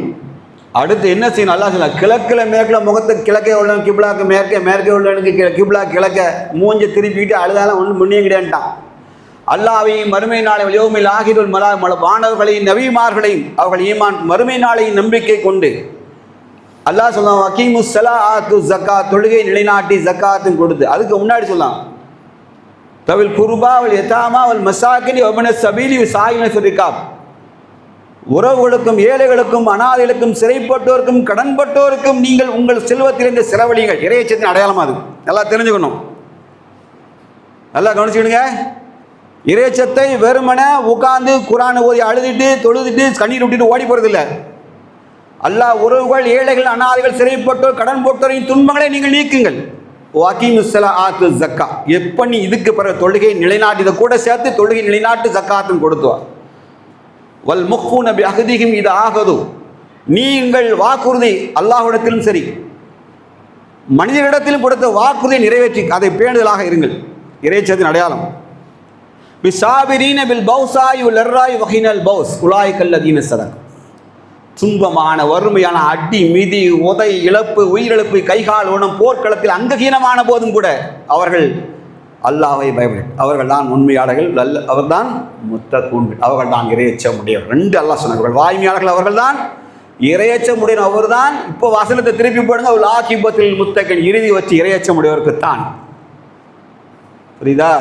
அடுத்து என்ன செய்யணும்? அல்லாஹ் சொல்ல கிழக்கில் மேற்கில் முகத்தை கிழக்கே உள்ளவன் கிப்லாக்கு மேற்கே மேற்கே உள்ளவனுக்கு கிப்லா கிழக்க மூஞ்ச திருப்பிட்டு அழுதாலும் ஒன்றும் முன்னே கிடையாதுட்டான். அல்லாஹ்வையும் மறுமை நாளை யௌமில் ஆகிருல் மலா வானவர்களையும் நபிமார்களையும் அவர்கள் ஈமான் மறுமை நாளையும் நம்பிக்கை கொண்டு அல்லாஹ் சொல்லலாம் அகீமுஸ் ஸலாத்து ஸகாத் தொழுகை நிலைநாட்டி ஸகாத்தும் கொடுத்து. அதுக்கு முன்னாடி சொல்லலாம் தவில் குர்பா வல் யதாமா வல் மசாக்கினி வபன சபீலி சாயின ஃபிர் ரிகாப். உறவுகளுக்கும் ஏழைகளுக்கும் அனாதைகளுக்கும் சிறைப்பட்டோருக்கும் கடன்பட்டோருக்கும் நீங்கள் உங்கள் செல்வத்திலிருந்து செலவழிகள். இறையச்சத்தின் அடையாளமாக அது நல்லா தெரிஞ்சுக்கணும், நல்லா கவனிச்சுக்கிடுங்க. இறையச்சத்தை வெறுமனை உட்காந்து குரானை ஓதி அழுதுட்டு தொழுதுட்டு கண்ணீர் விட்டுட்டு ஓடி போகிறதில்லை. அல்லாஹ் உறவுகள் ஏழைகள் அனாதைகள் சிறைப்பட்டோர் கடன் போட்டோரின் துன்பங்களை நீங்கள் நீக்குங்கள். வாக்கிமுஸ்ஸலாத்து ஜக்கா. எப்போ நீ இதுக்கு பிறகு தொழுகை நிலைநாட்டு இதை கூட சேர்த்து தொழுகை நிலைநாட்டு ஜக்காத்தும் கொடுத்துவார். வல் முஃபூன பி அஹ்திஹிம் இதா ஆஹது. நீங்கள் வாக்குறுதி அல்லாஹ்விடத்திலும் சரி மனிதரிடத்திலும் கொடுத்த வாக்குறுதியை நிறைவேற்றி அதை பேணுதலாக இருங்கள். இறைச்சத்தின் அடையாளம் பிஸ்ஸாபிரீன பில் பௌசாய் வல் ரராய் வஹினல் பௌஸ் உலாய் கல்லதீன ஸதக். துன்பமான வறுமையான அடி மிதி உதை இழப்பு உயிரிழப்பு கைகால் ஊனம் போர்க்களத்தில் அங்ககீனமான போதும் கூட அவர்கள் அல்லாஹ்வை பயப்படும். அவர்கள் தான் உண்மையாளர்கள், அவர்தான் முத்தகூன்கள், அவர்கள் தான் இறையச்சம் உடையவர். ரெண்டு அல்லாஹ் சொன்னார்கள். வாய்மையாளர்கள் அவர்கள் தான், இறையச்சம் உடையவர் அவர் தான். இப்போ வசனத்தை திருப்பி போடுங்க, அவள் ஆக்கிபத்தில் முத்தகன் இறுதி வச்சு இறையச்சம் உடையவருக்கு தான். புரியுதா?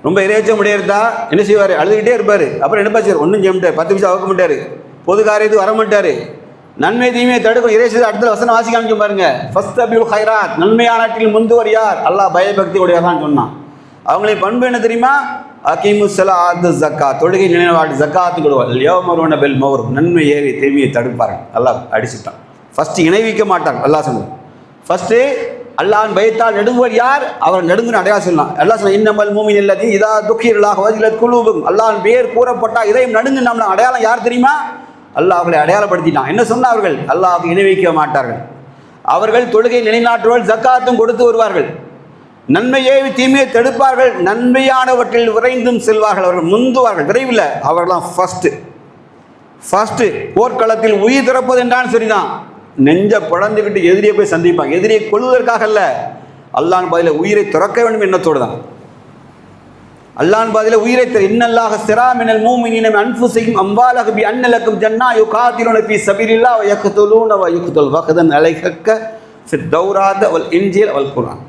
ரொம்ப இறையச்சம் உடையவர்தா என்ன செய்வார்? அழுதுகிட்டே இருப்பார். அப்புறம் என்ன பாச்சார்? ஒன்றும் செய்ய மாட்டார், 10 நிமிஷம் அவக்க மாட்டார், பொது காரியத்துக்கு வர மாட்டார், நன்மை தீமையை தடுக்கும். இறைச்சத்தை அடுத்த வசனம் வாசி காமிக்க பாருங்க. ஃபஸ்ட் அபியுல் ஹைராத், நன்மையான நாட்டில் முந்துவர் யார்? அல்லாஹ் பயபக்தி உடையதான் சொன்னான். அவங்களே பண்பு என்ன தெரியுமா? அகீமுஸ் ஸலாத்து ஸக்கா, தொழுகை நிலைநாட்டு ஸக்காத்து கொடுவார்கள். யௌமருன பில் மௌரூஃப், நன்மை ஏவி தீமையை தடுப்பார்கள். அல்லாஹ் அடிச்சுட்டான். ஃபஸ்ட்டு இணைவிக்க மாட்டாங்க. அல்லாஹ் சொன்னான் ஃபஸ்ட்டு அல்லாஹ்வின் பயத்தால் நடுங்குவர் யார்? அவர் நடுங்குன்னு அடையாளம் சொல்லலாம். அல்லாஹ் சொன்ன இன்னமல் மூமின் அல்லதி இதா துக்கிரல்லாஹ் வஜிலத் குலூபுஹும். அல்லாஹ்வின் பேர் கூறப்பட்டால் இதயம் நடுங்கு. நம்ம அடையாளம் யார் தெரியுமா? அல்லாஹ் அவர்களை அடையாளப்படுத்திட்டான். என்ன சொன்னார்கள்? அல்லாஹ்வுக்கு இணைவிக்க மாட்டார்கள். அவர்கள் தொழுகை நிலைநாட்டுவார்கள், ஜக்காத்தும் கொடுத்து வருவார்கள், நன்மையை தீமையை தடுப்பார்கள், நன்மையானவற்றில் விரைந்தும் செல்வார்கள், அவர்கள் முந்துவார்கள். விரைவில் அவர்கள்தான் ஃபஸ்ட்டு போர்க்களத்தில் உயிர் திறப்பது என்றாலும் சரிதான். நெஞ்ச பழந்துக்கிட்டு எதிரியை போய் சந்திப்பாங்க. எதிரியை கொள்வதற்காக அல்ல, அல்லாஹ்வின் பாதையில் உயிரை துறக்க வேண்டும் எண்ணத்தோடு தான். அல்லாஹ்வின் பாதையில் உயிரை இன்னல்லாஹ ஸரா மினல் மூமினீன அன்ஃபுஸிஹிம் அம்வாலஹும் பி அன்ன லக்கும் ஜன்னா யுகாத்திலூன ஃபீ ஸபீலில்லாஹ் வ யக்துலூன வ யுக்துல் வக்தன் அலைஹக்க ஃபித் தௌராத் வல் இன்ஜீல் வல் குர்ஆன்.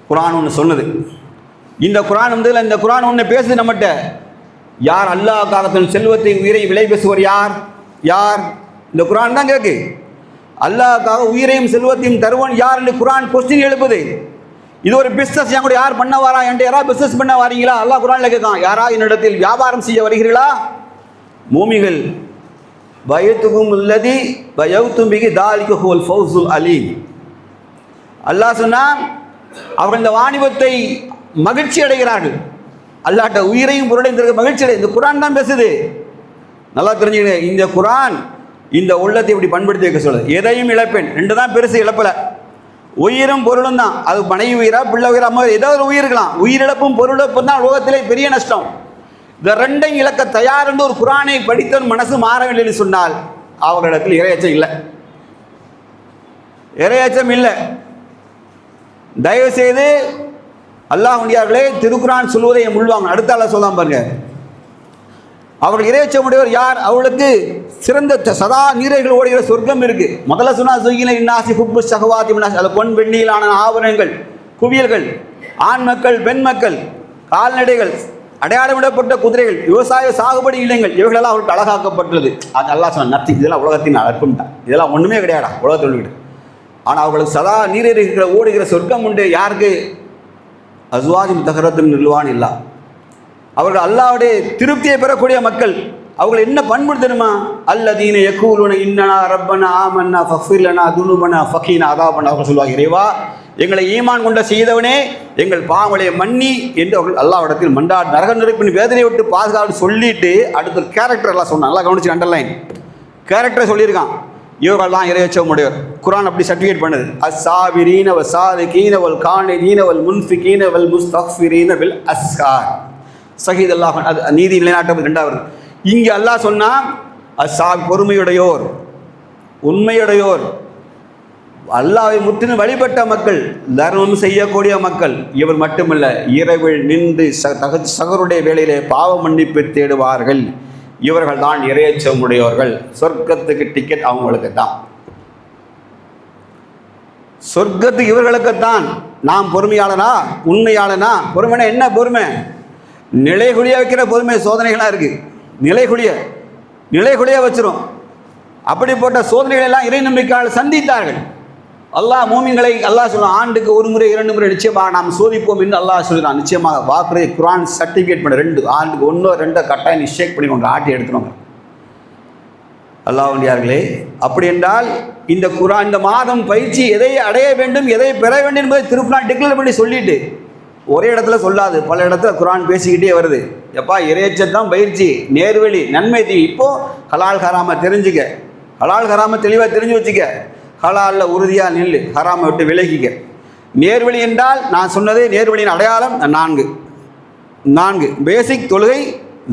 குர்ஆன் ஒன்று சொன்னது. இந்த குர்ஆன் இந்த குர்ஆன் ஒன்று பேசுது நம்மகிட்ட. யார் அல்லாஹ்வுக்காக தன் செல்வத்தை உயிரை விலை பேசுவர்? யார்? இந்த குர்ஆன் தான் கேட்கு. அல்லாஹ்வுக்காக உயிரையும் செல்வத்தையும் தருவன் யார் என்று குர்ஆன் கொஸ்டின் எழுப்புது. இது ஒரு பிஸ்னஸ். என் கூட யார் பண்ண வரா? என்கிட்ட யாராவது பிஸ்னஸ் பண்ண வரீங்களா? அல்லாஹ் குர்ஆனில் கேட்கான். யாரா என்னிடத்தில் வியாபாரம் செய்ய வருகிறீர்களா? மூமிகள் பயத்துகும் உள்ளதி பயத்தும் பிகி தாலிக ஹுவல் ஃபௌசுல் அலீம். அல்லாஹ் சொன்னான் அவர்கள் இந்த வாணிபத்தை மகிழ்ச்சி அடைகிறார்கள். அல்லாஹ்ட்ட உயிரையும் பொருளையும் தருகிற மகிழ்ச்சி அடை. இந்த குர்ஆன் தான் பேசுது. நல்லா தெரிஞ்சுக்கிங்க. இந்த குர்ஆன் இந்த உள்ளத்தை இப்படி பண்படுத்தி வைக்க சொல்லுது. எதையும் இழப்பேன், ரெண்டு தான் பெருசு இழப்பலை. உயிரும் பொருளும் தான். அது மனைவி உயிரா பிள்ளை உயிரா அம்மா ஏதோ ஒரு உயிர் இருக்கலாம். உயிரிழப்பும் பொருளிழப்பும் தான் உலகத்திலே பெரிய நஷ்டம். இந்த ரெண்டையும் இழக்க தயார் என்று ஒரு குர்ஆனை படித்தவன் மனசு மாறவில்லை என்று சொன்னால் அவர்களிடத்தில் இறையச்சம் இல்லை, இறையச்சம் இல்லை. தயவுசெய்து அல்லாஹ்வுடையார்களே திருக்குர்ஆன் சொல்வதை முள்வாங்க. அடுத்த அல்லாஹ் சொல்லாம பாருங்க. அவர்கள் இறையச்சமுடையவர் யார்? அவர்களுக்கு சிறந்த சதா நீரைகள் ஓடுகிற சொர்க்கம் இருக்கு. முதல்ல சொன்னா சுகின இன்னாசி ஹுப்பு ஷஹவாத்தி மினாஸ், அது பொன் வெண்ணிலான ஆபரணங்கள், குவியல்கள், ஆண் மக்கள், பெண் மக்கள், கால்நடைகள், அடையாளமிடப்பட்ட குதிரைகள், விவசாய சாகுபடி இல்லங்கள், இவைகளெல்லாம் அவர்களுக்கு அழகாக்கப்பட்டுள்ளது. அது அல்லாஹ் சொன்ன நத்தி. இதெல்லாம் உலகத்தின் அற்பம் தான். இதெல்லாம் ஒன்றுமே கிடையாடா உலகத்தில் உள்ளது. ஆனால் அவர்களுக்கு சதா நீரில் ஓடுகிற சொர்க்கம் உண்டு. யாருக்கு? அஸ்வாஜும் தஹரத்தும் நிர்வான் இல்லா. அவர்கள் அல்லாஹ்வுடைய திருப்தியை பெறக்கூடிய மக்கள். அவங்களை என்ன பண்பு தெரியுமா? அல்லதீன யகூலுன இன்னனா ரப்பனா ஆமன்னா ஃபக்ஃபிர் லனா துனுபனா ஃபகீனா அதாபனா. அவங்க சொல்லுவாங்க, இறைவா எங்களை ஈமான் கொண்ட செய்தவனே எங்கள் பாவங்களை மன்னி என்று அவர்கள் அல்லாஹ்விடத்தில் மன்றாடி நரக நெருப்பின் வேதனை விட்டு பாதுகாப்பு சொல்லிட்டு அடுத்த கேரக்டர் எல்லாம் சொன்னான். நல்லா கவனிச்சு அண்டர்லைன் கேரக்டரை சொல்லியிருக்கான். இவர்கள் தான் இறையச்சம் உடையவர். குர்ஆன் அப்படி சர்டிஃபிகேட் பண்ணுது. அஸ்ஸாபிரீன வஸாதிகீன வல் கானிதீன வல் முன்ஃபிகீன வல் முஸ்தக்ஃபிரீன பில் அஸ்ஹார். ஷஹீத் அல்லாஹ் அது நீதி நிலைநாட்டம் ரெண்டாவது. இங்கே அல்லாஹ் சொன்னா பொறுமையுடையோர், உண்மையுடையோர், அல்லாஹ்வை முற்றிலும் வழிபட்ட மக்கள், தர்மம் செய்யக்கூடிய மக்கள். இவர் மட்டுமல்ல, இரவில் நின்று சகருடைய வேளையிலே பாவ மன்னிப்பு தேடுவார்கள். இவர்கள் தான் இறையச்சம் உடையவர்கள். சொர்க்கத்துக்கு டிக்கெட் அவங்களுக்கு தான், சொர்க்கத்துக்கு இவர்களுக்குத்தான். நாம் பொறுமையாளனா, உண்மையாளனா? பொறுமைனா என்ன பொறுமை? நிலைகுலிய வைக்கிற பொறுமை சோதனைகளாக இருக்குது. நிலைகுலிய வச்சிரும். அப்படிப்பட்ட சோதனைகள் எல்லாம் இறை நம்பிக்கையாளர்கள் சந்தித்தார்கள். அல்லாஹ் மூமின்களை அல்லாஹ் சொல்லுவான், ஆண்டுக்கு ஒரு முறை 2 முறை நிச்சயமாக நாம் சோதிப்போம் என்று அல்லாஹ் சொல்கிறான். நிச்சயமாக வாக்குறை குர்ஆன் சர்டிஃபிகேட் பண்ண 2 ஆண்டுக்கு 1-2 கட்டாயம் நிச்சயம் பண்ணிக்கோங்க, ஆட்டி எடுத்துருவாங்க. அல்லாஹ்வியார்களே, அப்படி என்றால் இந்த குர்ஆன் இந்த மாதம் பயிற்சி எதை அடைய வேண்டும், எதை பெற வேண்டும் என்பதை திருப்பலாம் டிக்ளேர் பண்ணி சொல்லிட்டு ஒரே இடத்துல சொல்லாது, பல இடத்துல குர்ஆன் பேசிக்கிட்டே வருது. எப்பா இறையச்சத்தான் பயிற்சி, நேர்வழி, நன்மை தீ. இப்போது ஹலால் ஹராமை தெரிஞ்சுக்க, ஹலால் ஹராமை தெளிவாக தெரிஞ்சு வச்சுக்க, ஹலாலில் உறுதியாக நில்லு, ஹராமை விட்டு விலகிக்க. நேர்வழி என்றால் நான் சொன்னதே நேர்வழியின் அடையாளம் 4 பேசிக் தொழுகை,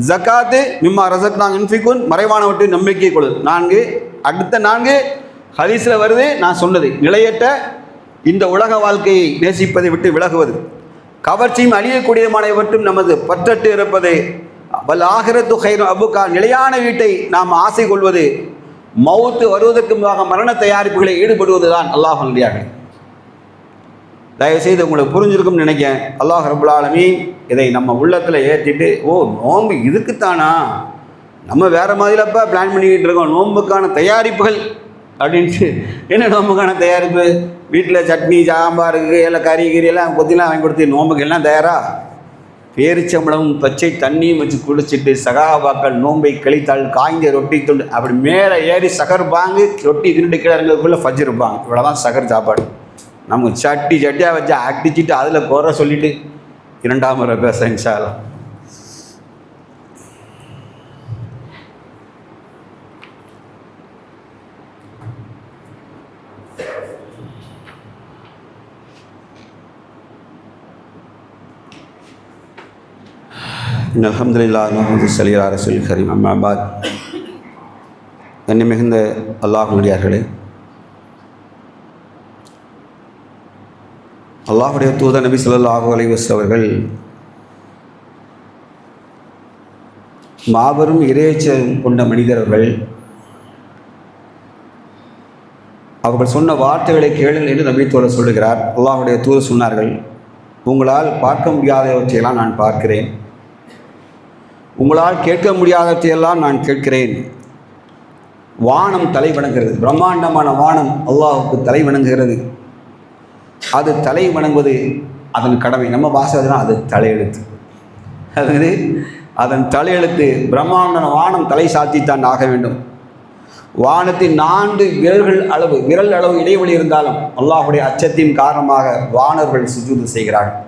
ஜக்காத்து, மிம்மா ரஸக்னாஹு யுன்ஃபிகூன், மறைவான விட்டு நம்பிக்கை கொள் 4. அடுத்த 4 ஹதீஸில் வருது. நான் சொன்னது நிலையற்ற இந்த உலக வாழ்க்கையை நேசிப்பதை விட்டு விலகுவது, கவர்ச்சியும் அழியக்கூடியமானவற்றும் நமது பற்றட்டு இருப்பது, வல் ஆகிரத்து கைரும் அபுகா நிலையான வீட்டை நாம் ஆசை கொள்வது, மௌத்து வருவதற்கு முன்பாக மரண தயாரிப்புகளை ஈடுபடுவது தான் அல்லாஹ் நல்லடியார்களே. தயவுசெய்து உங்களுக்கு புரிஞ்சிருக்கும்னு நினைக்கிறேன். அல்லாஹ் ரப்புல் ஆலமீன் இதை நம்ம உள்ளத்தில் ஏற்றிட்டு, ஓ நோன்பு இதுக்குத்தானா, நம்ம வேறு மாதிரிலப்பா பிளான் பண்ணிக்கிட்டு இருக்கோம் நோன்புக்கான தயாரிப்புகள் அப்படின்ட்டு. என்ன நோம்புக்கான தயாரிப்பு? வீட்டில் சட்னி சாம்பாருக்கு எல்லாம் கறி எல்லாம் கொத்திலாம் வாங்கி கொடுத்து நோம்புக்கு எல்லாம் தயாரா? பேரிச்சம்பளமும் பச்சை தண்ணியும் வச்சு குடிச்சிட்டு சகாபாக்கள் நோன்பை கழித்தால் காய்ந்த ரொட்டி துண்டு அப்படி மேலே ஏறி சகர் பாங்கு ரொட்டி தின்னுட்டு கிடங்குக்குள்ளே ஃபஜ்ர் இருப்பாங்க. இவ்வளோதான் சகர் சாப்பாடு. நமக்கு சட்டியாக வச்சு அடிச்சுட்டு அதில் குறை சொல்லிவிட்டு 2ஆம் முறை பேச இன்ஷா அல்லாஹ். அல்ஹம்துலில்லாஹ் நஹ்மது ஸல்லல்லாஹு அலைஹி வஸல்லம் கரீம். அம்மா பாத். மிகுந்த அல்லாஹ்வுடையார்களே, அல்லாஹ்வுடைய தூதர் நபி ஸல்லல்லாஹு அலைஹி வஸல்லம் அவர்கள் மாபெரும் இறையச்சம் கொண்ட மனிதர்கள். அவர்கள் சொன்ன வார்த்தைகளை கேளுங்கள் என்று நபி தோழர் சொல்லுகிறார். அல்லாஹ்வுடைய தூதர் சொன்னார்கள், உங்களால் பார்க்க முடியாதவற்றையெல்லாம் நான் பார்க்கிறேன், உங்களால் கேட்க முடியாதவற்றையெல்லாம் நான் கேட்கிறேன். வானம் தலை வணங்குகிறது, பிரம்மாண்டமான வானம் அல்லாஹுக்கு தலை வணங்குகிறது. அது தலை வணங்குவது அதன் கடமை. நம்ம பாசைனா அது தலையெழுத்து, அது அதன் தலையெழுத்து. பிரம்மாண்ட வானம் தலை சாத்தித்தான் ஆக வேண்டும். வானத்தின் 4 விரல் அளவு இடைவெளி இருந்தாலும் அல்லாஹுடைய அச்சத்தின் காரணமாக வானர்கள் சுஜூது செய்கிறார்கள்.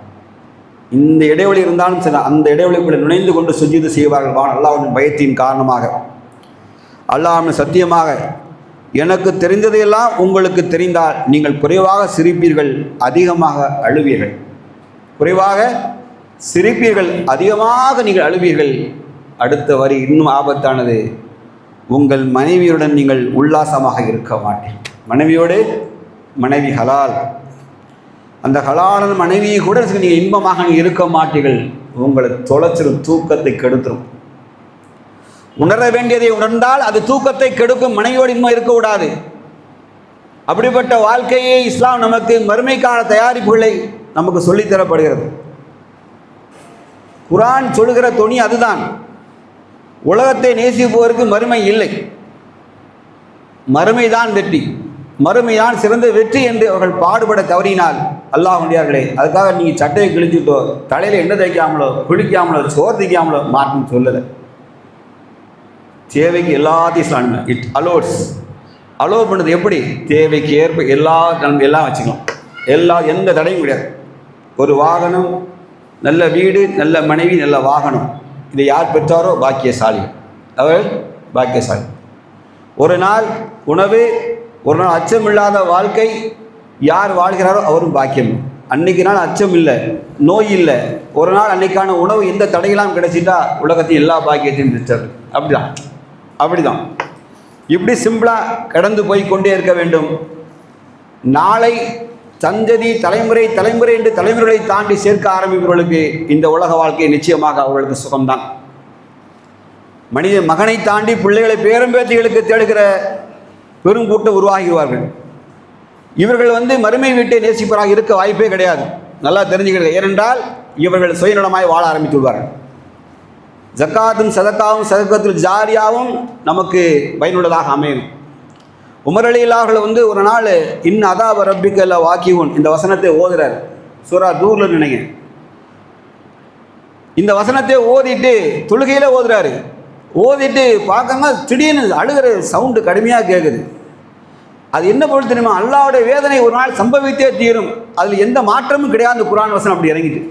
இந்த இடைவெளி இருந்தாலும் சரி, அந்த இடைவெளிக்குள்ளே நுழைந்து கொண்டு சுஜூது செய்வார்கள். அல்லாஹ்வின் பயத்தின் காரணமாக. அல்லாஹ் சத்தியமாக எனக்கு தெரிந்ததையெல்லாம் உங்களுக்கு தெரிந்தால் நீங்கள் குறைவாக சிரிப்பீர்கள், அதிகமாக அழுவீர்கள். குறைவாக சிரிப்பீர்கள், அதிகமாக நீங்கள் அழுவீர்கள். அடுத்த வரி இன்னும் ஆபத்தானது, உங்கள் மனைவியுடன் நீங்கள் உல்லாசமாக இருக்க மாட்டீர்கள். மனைவியோடு, மனைவி ஹலால், அந்த ஹலாலான மனைவியை கூட நீங்கள் இன்பமாக இருக்க மாட்டீர்கள். உங்களை தொலைச்சிரும், தூக்கத்தை கெடுத்துரும். உணர வேண்டியதை உணர்ந்தால் அது தூக்கத்தை கெடுக்கும். மனைவியோடு இன்பம் இருக்கக்கூடாது. அப்படிப்பட்ட வாழ்க்கையை இஸ்லாம் நமக்கு மறுமைக்கான தயாரிப்புகளை நமக்கு சொல்லித்தரப்படுகிறது. குர்ஆன் சொல்லுகிற தொனி அதுதான். உலகத்தை நேசிப்பவருக்கு மறுமை இல்லை, மறுமைதான் வெற்றி, மறுமைதான் சிறந்த வெற்றி என்று அவர்கள் பாடுபட தவறினால் அல்லாஹ்வுடையார்களே, அதுக்காக நீங்கள் சட்டையை கிழிச்சுட்டோ, தலையில் எண்ணெய் தைக்காமலோ, குளிக்காமலோ, சோறு தைக்காமலோ மார்க்கம் சொல்லலை. தேவைக்கு எல்லாத்தையும் இஸ்லாம் இட் அலோவ் பண்ணுறது. எப்படி? தேவைக்கு ஏற்ப எல்லாம் வச்சுக்கலாம், எந்த தடையும் கிடையாது. ஒரு வாகனம், நல்ல வீடு, நல்ல மனைவி, நல்ல வாகனம், இதை யார் பெற்றாரோ பாக்கியசாலி, அவர் பாக்கியசாலி. ஒரு நாள் உணவு, ஒரு நாள் அச்சமில்லாத வாழ்க்கை யார் வாழ்கிறாரோ அவரும் பாக்கியம். அன்னைக்கு நாள் அச்சம் இல்லை, நோய் இல்லை, ஒரு நாள் அன்னைக்கான உணவு எந்த தடையெல்லாம் கிடைச்சிட்டா உலகத்தின் எல்லா பாக்கியத்தையும் பெற்றார். அப்படிதான் இப்படி சிம்பிளாக கடந்து போய் கொண்டே இருக்க வேண்டும். நாளை சந்ததி தலைமுறை என்று தலைமுறைகளை தாண்டி சேர்க்க ஆரம்பிப்பவர்களுக்கு இந்த உலக வாழ்க்கை நிச்சயமாக அவர்களுக்கு சுகம்தான். மனித மகனை தாண்டி பிள்ளைகளை பேரம்பேத்திகளுக்கு தேடுகிற பெருங்கூட்டம் உருவாகிடுவார்கள். இவர்கள் மறுமை வீட்டை நேசிப்பவராக இருக்க வாய்ப்பே கிடையாது. நல்லா தெரிஞ்சுக்கிறது. ஏனென்றால் இவர்கள் சுயநலமாய் வாழ ஆரம்பித்து விடுவார்கள். ஜக்காத்தும் சதக்கத்துல் ஜாரியாவும் நமக்கு பயனுள்ளதாக அமையும். உமர் ரலியல்லாஹு அவர்கள் ஒரு நாள் இன் அதாப ரப்பிக்க வாக்கியூன் இந்த வசனத்தை ஓதுறார். சூரா தூரில் நினைக்கிறேன். இந்த வசனத்தை ஓதிட்டு தொழுகையில ஓதுறாரு. ஓதிட்டு பார்க்கங்க திடீர்னு அழுகிற சவுண்டு கடுமையாக கேட்குது. அது என்ன பொருள் தெரியுமா? அல்லாஹ்வுடைய வேதனை ஒரு நாள் சம்பவித்தே தீரும், அதில் எந்த மாற்றமும் கிடையாது. குர்ஆன் வசனம் அப்படி இறங்கிட்டு,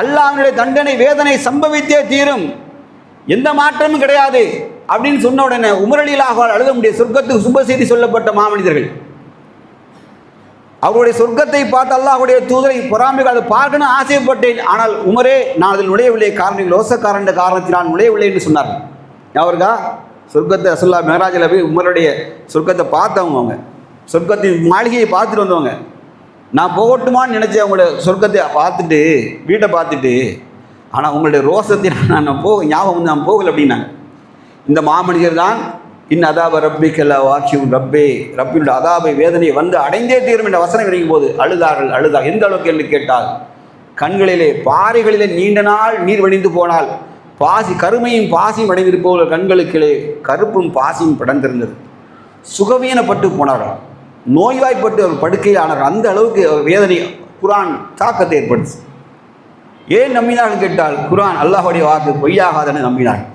அல்லாஹ்வுடைய தண்டனை வேதனை சம்பவித்தே தீரும், எந்த மாற்றமும் கிடையாது அப்படின்னு சொன்ன உடனே உமர் ரலியல்லாஹு அழுத முடியாது. சொர்க்கத்துக்கு சுப செய்தி சொல்லப்பட்ட மாமனிதர்கள் அவருடைய சொர்க்கத்தை பார்த்து அல்லாஹ்வுடைய தூதரை பொறாமைகள் அதை பார்க்கணும் ஆசைப்பட்டேன், ஆனால் உமரே நான் அதில் நுழையவில்லை, காரணம் லோசக்காரன் காரணத்தினால் நுழையவில்லை என்று சொன்னார்கள். அவருக்கா சொர்க்கத்தை ரசூலுல்லாஹ் மேராஜில் போய் உமருடைய சொர்க்கத்தை பார்த்தவங்க, அவங்க சொர்க்கத்தின் மாளிகையை பார்த்துட்டு வந்தவங்க. நான் போகட்டுமான்னு நினச்சேன் அவங்களோட சொர்க்கத்தை பார்த்துட்டு, வீட்டை பார்த்துட்டு, ஆனால் உங்களுடைய ரோசத்தை நான் ஞாபகம் நான் போகலை அப்படின்னாங்க. இந்த மாமனிதர் தான் இன் அதாப ரப்பிக்கல்ல வாக்கியும் ரப்பினுடைய அதாபை வேதனையை அடைந்தே தீரும் என்ற வசனம் இறங்கும் போது அழுதார்கள். எந்த அளவுக்கு என்று கேட்டால், கண்களிலே பாறைகளிலே நீண்ட நாள் நீர் வடிந்து போனால் கருமையும் பாசியும் அடைந்திருப்பவர்கள் கண்களுக்கிலே கருப்பும் பாசியும் படர்ந்திருந்தது. சுகவீனப்பட்டு போனார்கள், நோய்வாய்ப்பட்டு அவர் படுக்கையில் ஆனார்கள். அந்த அளவுக்கு வேதனை குர்ஆன் தாக்கத்தை ஏற்படுச்சு. ஏன் நம்பினார்கள் கேட்டால், குர்ஆன் அல்லாஹ்வுடைய வாக்கு பொய்யாகாதன்னு நம்பினார்கள்.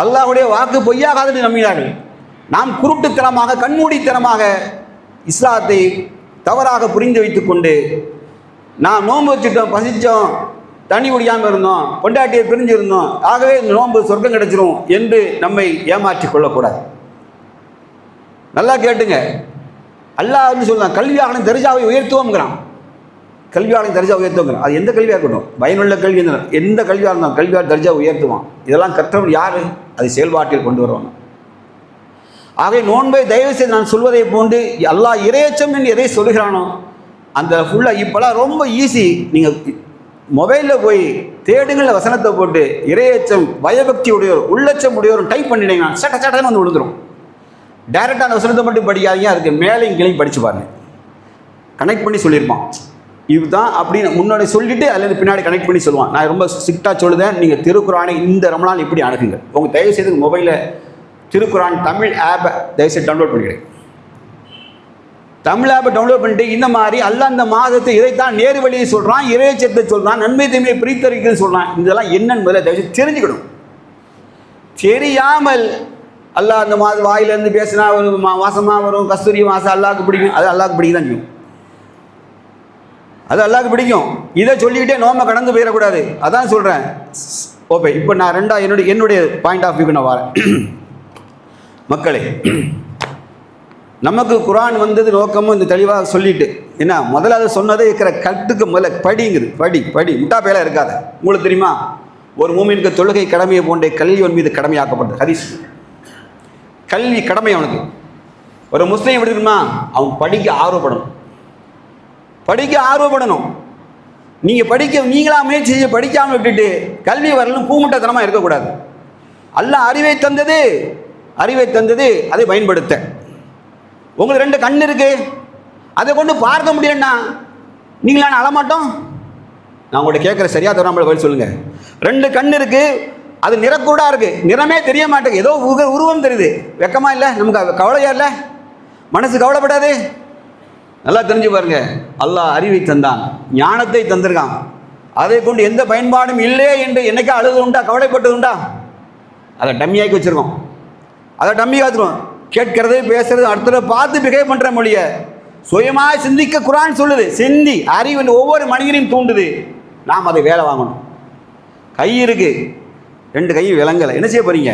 அல்லாஹ்வுடைய வாக்கு பொய்யாகாதன்னு நம்பினார்கள். நாம் குருட்டுத்தனமாக கண்மூடித்தனமாக இஸ்லாத்தை தவறாக புரிந்து வைத்துக்கொண்டு நாம் நோன்பு வச்சுட்டோம், பசித்தோம், தண்ணி குடியாமல் இருந்தோம், பொண்டாட்டியை பிரிஞ்சிருந்தோம், ஆகவே இந்த நோன்பு சொர்க்கம் கிடைச்சிரும் என்று நம்மை ஏமாற்றி கொள்ளக்கூடாது. நல்லா கேட்டுங்க. அல்லாஹ் வந்து சொல்லலாம், கல்வியாளன் தர்ஜாவை உயர்த்துவோம்ங்கிறான். கல்வியாளன் தர்ஜா உயர்த்துவோங்கிறான். அது எந்த கல்வியாக இருக்கட்டும், பயனுள்ள கல்வி எந்த கல்வியாக இருந்தாலும் கல்வியாளர் தர்ஜா உயர்த்துவான். இதெல்லாம் கற்றவன் யார்? அதை செயல்பாட்டில் கொண்டு வருவாங்க. ஆகவே நோன்பை தயவு செய்து நான் சொல்வதை போன்று அல்லாஹ் இறையச்சம் என்று எதை சொல்கிறானோ அந்த ஃபுல்லாக இப்போலாம் ரொம்ப ஈஸி. நீங்கள் மொபைலில் போய் தேடுங்களில் வசனத்தை போட்டு இறையச்சம் பயபக்தி உடையோர் உள்ளச்சம் உடையோர் டைப் பண்ணினீங்கன்னா சட்டன்னு வந்து விழுந்துடும். டைரெக்டாக அந்த வசனத்தை மட்டும் படிக்காதீங்க, அதுக்கு மேலேயும் கீழையும் படித்து பாருங்க. கனெக்ட் பண்ணி சொல்லியிருப்பான் இதுதான் அப்படின்னு முன்னாடி சொல்லிவிட்டு அதில் பின்னாடி கனெக்ட் பண்ணி சொல்லுவான். நான் ரொம்ப ஸ்ட்ரிக்டாக சொல்லுதேன், நீங்கள் திருக்குறானை இந்த ரமலான் இப்படி அணுகுங்க. உங்கள் தயவுசெய்து மொபைலில் திருக்குறான் தமிழ் ஆப்பை தயவுசெய்து டவுன்லோட் பண்ணிக்கிறேன். தமிழ் ஆப்பை டவுன்லோட் பண்ணிட்டு இந்த மாதிரி அல்லாஹ் அந்த மாதத்தை இதைத்தான் நேரு வழியை சொல்கிறான், இறைச்சத்தை சொல்கிறான், நன்மை தீமையை பிரித்தறிக்கிறது சொல்கிறான். இதெல்லாம் என்னன்னு முதல்ல தயவுசெய்து தெரிஞ்சுக்கணும். தெரியாமல் அல்லாஹ் அந்த மாதம் வாயிலேருந்து பேசினா ஒரு மாசமாக வரும், கஸ்தூரி மாதம் அல்லாஹ்க்கு பிடிக்கும், அது அல்லாஹ்க்கு பிடிக்க தான் செய்யும், அது அல்லாஹ்க்கு பிடிக்கும். இதை சொல்லிக்கிட்டே நோம்பை கடந்து போயிடக்கூடாது. அதான் சொல்கிறேன். ஓகே, இப்போ நான் என்னுடைய பாயிண்ட் ஆஃப் வியூக்கு நான் வரேன். மக்களே, நமக்கு குர்ஆன் வந்தது நோக்கமும் இந்த தெளிவாக சொல்லிட்டு என்ன முதல்ல அதை சொன்னதே இருக்கிற கட்டுக்கு முதல்ல படிங்குது. படி முட்டா பேலாக இருக்காத. உங்களுக்கு தெரியுமா, ஒரு மூமினுக்கு தொழுகை கடமையை போன்ற கல்வியின் மீது கடமையாக்கப்பட்டது. ஹதீஸ் கல்வி கடமை அவனுக்கு. ஒரு முஸ்லீம் எப்படி இருக்குமா, அவன் படிக்க ஆர்வப்படணும். நீங்கள் நீங்களா முயற்சி செய்ய படிக்காமல் விட்டுட்டு கல்வி வரலும் பூமுட்டத்தனமாக இருக்கக்கூடாது. அல்லாஹ் அறிவை தந்தது அதை பயன்படுத்த. உங்களுக்கு 2 கண் இருக்கு, அதை கொண்டு பார்க்க முடியலன்னா நீங்களான அழமாட்டோம். நான் உங்கள்கிட்ட கேட்குற சரியா தராமல் பதில் சொல்லுங்க. 2 கண் இருக்கு, அது நிறக்கூடா இருக்கு, நிறமே தெரிய மாட்டேங்குது, ஏதோ உருவம் தெரியுது. வெக்கமா இல்லை? நமக்கு கவலையா இல்லை? மனசு கவலைப்படாது? நல்லா தெரிஞ்சு பாருங்க. அல்லாஹ் அறிவை தந்தான், ஞானத்தை தந்திருக்கான். அதை கொண்டு எந்த பயன்பாடும் இல்லை என்று என்னைக்கா அழுது உண்டா, கவலைப்பட்டது உண்டா? அதை டம்மியாக்கி வச்சுருக்கோம். கேட்கறது பேசுறது அடுத்த பார்த்து பிஹேவ் பண்ணுற மொழியை சுயமாக சிந்திக்க குர்ஆன் சொல்லுது. சிந்தி அறிவு ஒவ்வொரு மனிதனையும் தூண்டுது. நாம் அதை வேலை வாங்கணும். கை இருக்கு, 2 கையும் விளங்கலை, என்ன செய்ய போறீங்க?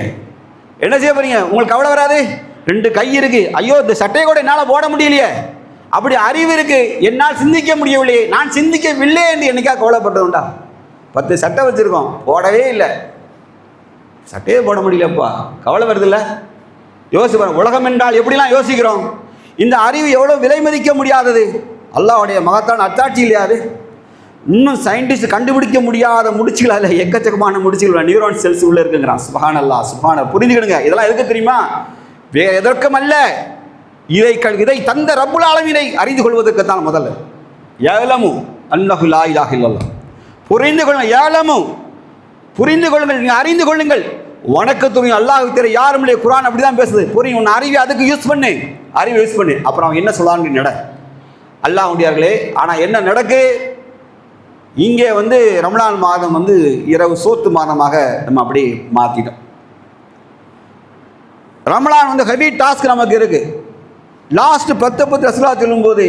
உங்களுக்கு கவலை வராது? 2 கை இருக்கு, ஐயோ இந்த சட்டையை கூட என்னால் போட முடியலையே. அப்படி அறிவு இருக்கு, என்னால் சிந்திக்க முடியவில்லையே, நான் சிந்திக்கவில்லை என்று என்னைக்கா கவலைப்பட்டதுண்டா? 10 சட்டை வச்சிருக்கோம், போடவே இல்லை, சட்டையே போட முடியலப்பா, கவலை வருது இல்லை? யோசிப்போம். உலகம் என்றால் எப்படிலாம் யோசிக்கிறோம். இந்த அறிவு எவ்வளோ விலை மதிக்க முடியாதது. அல்லாஹ்வுடைய மகத்தான அத்தாட்சி இல்லையா அது? இன்னும் சயின்டிஸ்ட் கண்டுபிடிக்க முடியாத முடிச்சுகள், அதில் எக்கச்சக்கமான முடிச்சுகள் நியூரான் செல்ஸ் உள்ள இருக்குங்கிறான். சுப்ஹானல்லாஹ், சுப்ஹானல்லாஹ். புரிஞ்சுக்கிடுங்க, இதெல்லாம் எதுக்கு தெரியுமா? வேற எதற்கும் அல்ல, இதை தந்த ரப்புல் ஆலமீனை அறிந்து கொள்வதற்கு தான். முதல்ல யஅலமு அன்னஹு லா இலாஹ இல்லல்லாஹ், புரிந்து கொள்ளுங்கள். யஅலமு, புரிந்து கொள்ளுங்கள், நீங்கள் அறிந்து கொள்ளுங்கள். வணக்கத்துறையும் அல்லாஹ்வுக்கு தெரியும் யாரும் இல்லை. குர்ஆன் அப்படி தான் பேசுது. புரியும், உன் அறிவை அதுக்கு யூஸ் பண்ணு, அறிவை யூஸ் பண்ணு. அப்புறம் அவன் என்ன சொல்லான்னு நட. அல்லாஹ்வுடையார்களே, ஆனால் என்ன நடக்கு? இங்கே ரமலான் மாதம் இரவு சோத்து மாதமாக நம்ம அப்படி மாற்றிட்டோம். ரமலான் ஹெவி டாஸ்க் நமக்கு இருக்கு. லாஸ்ட் 10 ரசூலா சொல்லும்போது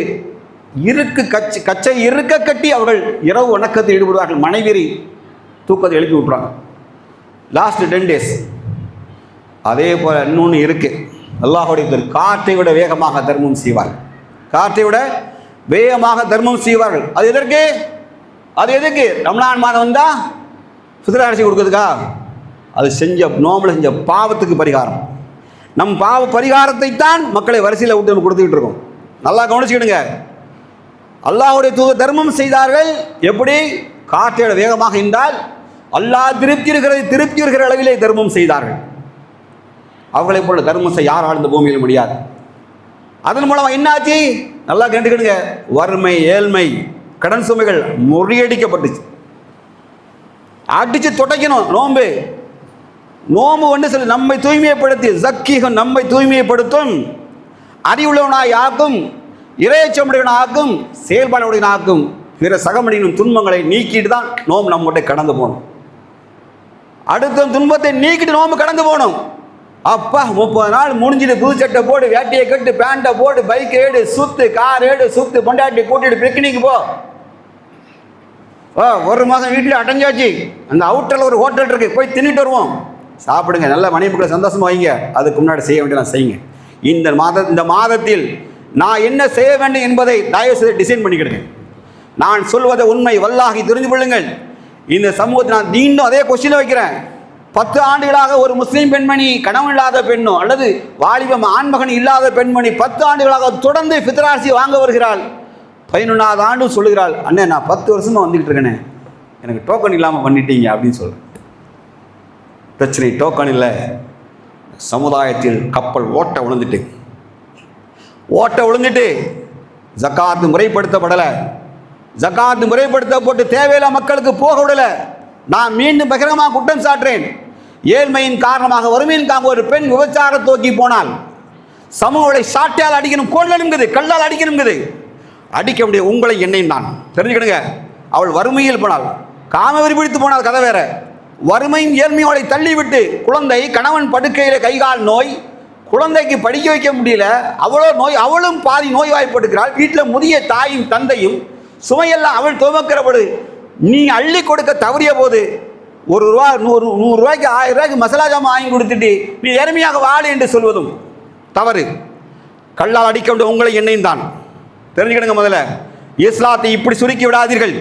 கச்சை இருக்க கட்டி அவர்கள் இரவு வணக்கத்தில் ஈடுபடுவார்கள். மனைவி தூக்கத்தை எழுப்பி விட்டுறாங்க. Last 10 days. அதே போல இன்னொன்று இருக்கு. அல்லாஹ்வுடைய காற்றை விட வேகமாக தர்மம் செய்வார்கள். அது எதற்கு? ரமலான் மாதம் வந்தால் ஃபித்ர் அரிசி கொடுக்குறதுக்கா? அது நோம்பில் செஞ்ச பாவத்துக்கு பரிகாரம். நம் பாவ பரிகாரத்தை தான் மக்களை வரிசையில் விட்டு நம்ம கொடுத்துக்கிட்டு இருக்கோம். நல்லா கவனிச்சுக்கிடுங்க. அல்லாஹ்வுடைய தூதர் தர்மம் செய்தார்கள். எப்படி? காற்றை வேகமாக என்றால் அல்லாஹ் திருப்தி இருக்கிற அளவிலே தர்மம் செய்தார்கள். அவர்களை போல தர்மம் செய்ய யாராலும் இந்த பூமியில் முடியாது. அதன் மூலமாக என்னாச்சு? நல்லா கேட்டுக்கிடுங்க. வறுமை, ஏழ்மை, கடன் சுமைகள் முறியடிக்கப்பட்டுச்சு. அடிச்சு துடைக்கணும். நோம்பு சொல்லி நம்மை தூய்மைப்படுத்தி ஜக்கீகம், நம்மை தூய்மைப்படுத்தும், அறிவுள்ளவனாய் ஆக்கும், இறையச்சமுடையவனாய் ஆக்கும், செயல்பாடுடையவனாய் ஆக்கும். பிற சகமடியின் துன்பங்களை நீக்கிட்டு தான் நோம்பு நம்மகிட்ட கடந்து போகணும். அடுத்த துன்பத்தை நீக்கிட்டு நோம்பு கடந்து போகணும். அப்பா 30 நாள் முடிஞ்சிட்டு புது சட்டை போடு, வேட்டியை கட்டு, பேண்டை போடு, பைக் ஏடு, சுத்து, கார் ஏடு, சுத்து, பொண்டாட்டி கூட்டிட்டு பிக்னிக் போ. 1 மாதம் வீட்டில் அடைஞ்சாச்சு. அந்த அவுட்டரில் ஒரு ஹோட்டல் இருக்கு, போய் தின்னுட்டு வருவோம். சாப்பிடுங்க, நல்ல மனைவிக்குள்ள சந்தோஷமா வைங்க. அதுக்கு முன்னாடி செய்ய வேண்டியதான் செய்யுங்க. இந்த மாதத்தில் நான் என்ன செய்ய வேண்டும் என்பதை தயவு செய்து டிசைன் பண்ணிக்கிடுங்க. நான் சொல்வதை உண்மை, வல்லாஹி தெரிந்து கொள்ளுங்கள். இந்த சமூகத்தை நான் மீண்டும் அதே கொஸ்டின் வைக்கிறேன். 10 ஆண்டுகளாக ஒரு முஸ்லீம் பெண்மணி, கணவன் இல்லாத பெண்ணோ அல்லது வாலிபம் ஆண்மகன் இல்லாத பெண்மணி 10 ஆண்டுகளாக தொடர்ந்து ஃபித்ர் அரிசி வாங்க வருகிறாள். 11வது ஆண்டு சொல்லுகிறாள், அண்ணே நான் 10 வருஷமாக வந்துக்கிட்டு இருக்கேனே, எனக்கு டோக்கன் இல்லாமல் பண்ணிட்டீங்க அப்படின்னு சொல்கிறேன். பிரச்சனை டோக்கன் இல்லை. சமுதாயத்தில் கப்பல் ஓட்ட விழுந்துட்டு ஜக்காத்து முறைப்படுத்தப்படலை. ஜக்காத்து முறைப்படுத்தப்பட்டு தேவையில்லை மக்களுக்கு போக விடலை. நான் மீண்டும் பகிரங்கமாக குற்றம் சாட்டுறேன். ஏழ்மையின் காரணமாக, வறுமையின் காரணமாக ஒரு பெண் விபச்சாரத்தை நோக்கி போனால் சமூகங்களை சாட்டையால் அடிக்கணும், கோல்லுங்குது, கல்லால் அடிக்கணுங்குது. அடிக்க முடிய உங்களை என்னையும் நான் தெரிஞ்சுக்கிடுங்க. அவள் வறுமையில் போனால், காமவெறி பிடித்து போனால் கதை வேற. வறுமையும் ஏழ்மையும் அவளை தள்ளிவிட்டு, குழந்தை, கணவன் படுக்கையில் கைகால் நோய், குழந்தைக்கு படிக்க வைக்க முடியல, அவ்வளோ நோய், அவளும் பாதி நோய்வாய்ப்படுகிறாள். வீட்டில் முதிய தாயும் தந்தையும் சுமையெல்லாம் அவள் துவக்கிறபடு நீ அள்ளி கொடுக்க தவறிய போது 1 ரூபா 100 ரூபாய்க்கு 1000 ரூபாய்க்கு மசாலா ஜாமான் வாங்கி கொடுத்துட்டு நீ எளிமையாக வாழு என்று சொல்வதும் தவறு. கல்லால் அடிக்க வேண்டிய உங்களை என்னையும் தான் தெரிஞ்சுக்கிடுங்க. முதல்ல இஸ்லாத்தை இப்படி சுருக்கி விடாதீர்கள்.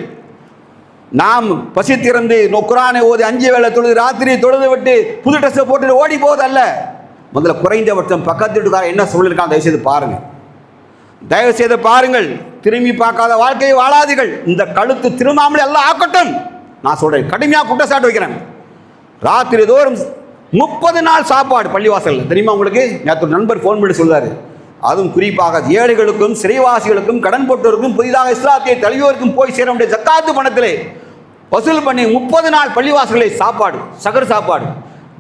நாம் பசி திறந்து குர்ஆனை ஓதி 5 வேளை தொழுது ராத்திரி தொழுது விட்டு புது ட்ரெஸ்ஸை போட்டு ஓடி போவது அல்ல. முதல்ல குறைந்தபட்சம் பக்கத்து வீட்டுக்காரன் என்ன சொல்லியிருக்கான் தயவு செய்து பாருங்கள். திரும்பி பார்க்காத வாழ்க்கையை வாழாதீர்கள். இந்த கழுத்து திரும்பாமலே எல்லாம் ஆக்கட்டும். நான் சொல்றேன், கடுமையாக குற்றச்சாட்டு வைக்கிறேன். ராத்திரி தோறும் 30 நாள் சாப்பாடு பள்ளிவாசல் தெரியுமா உங்களுக்கு? நேற்று நண்பர் ஃபோன் பண்ணி சொல்றாரு. அதுவும் குறிப்பாக ஏழைகளுக்கும், சிறைவாசிகளுக்கும், கடன் போட்டோருக்கும், புதிதாக இஸ்லாத்தை தழுவியோருக்கும் போய் சேர வேண்டிய ஜக்காத்து பணத்திலே வசூல் பண்ணி 30 நாள் பள்ளிவாசல்களை சாப்பாடு, சகர் சாப்பாடு.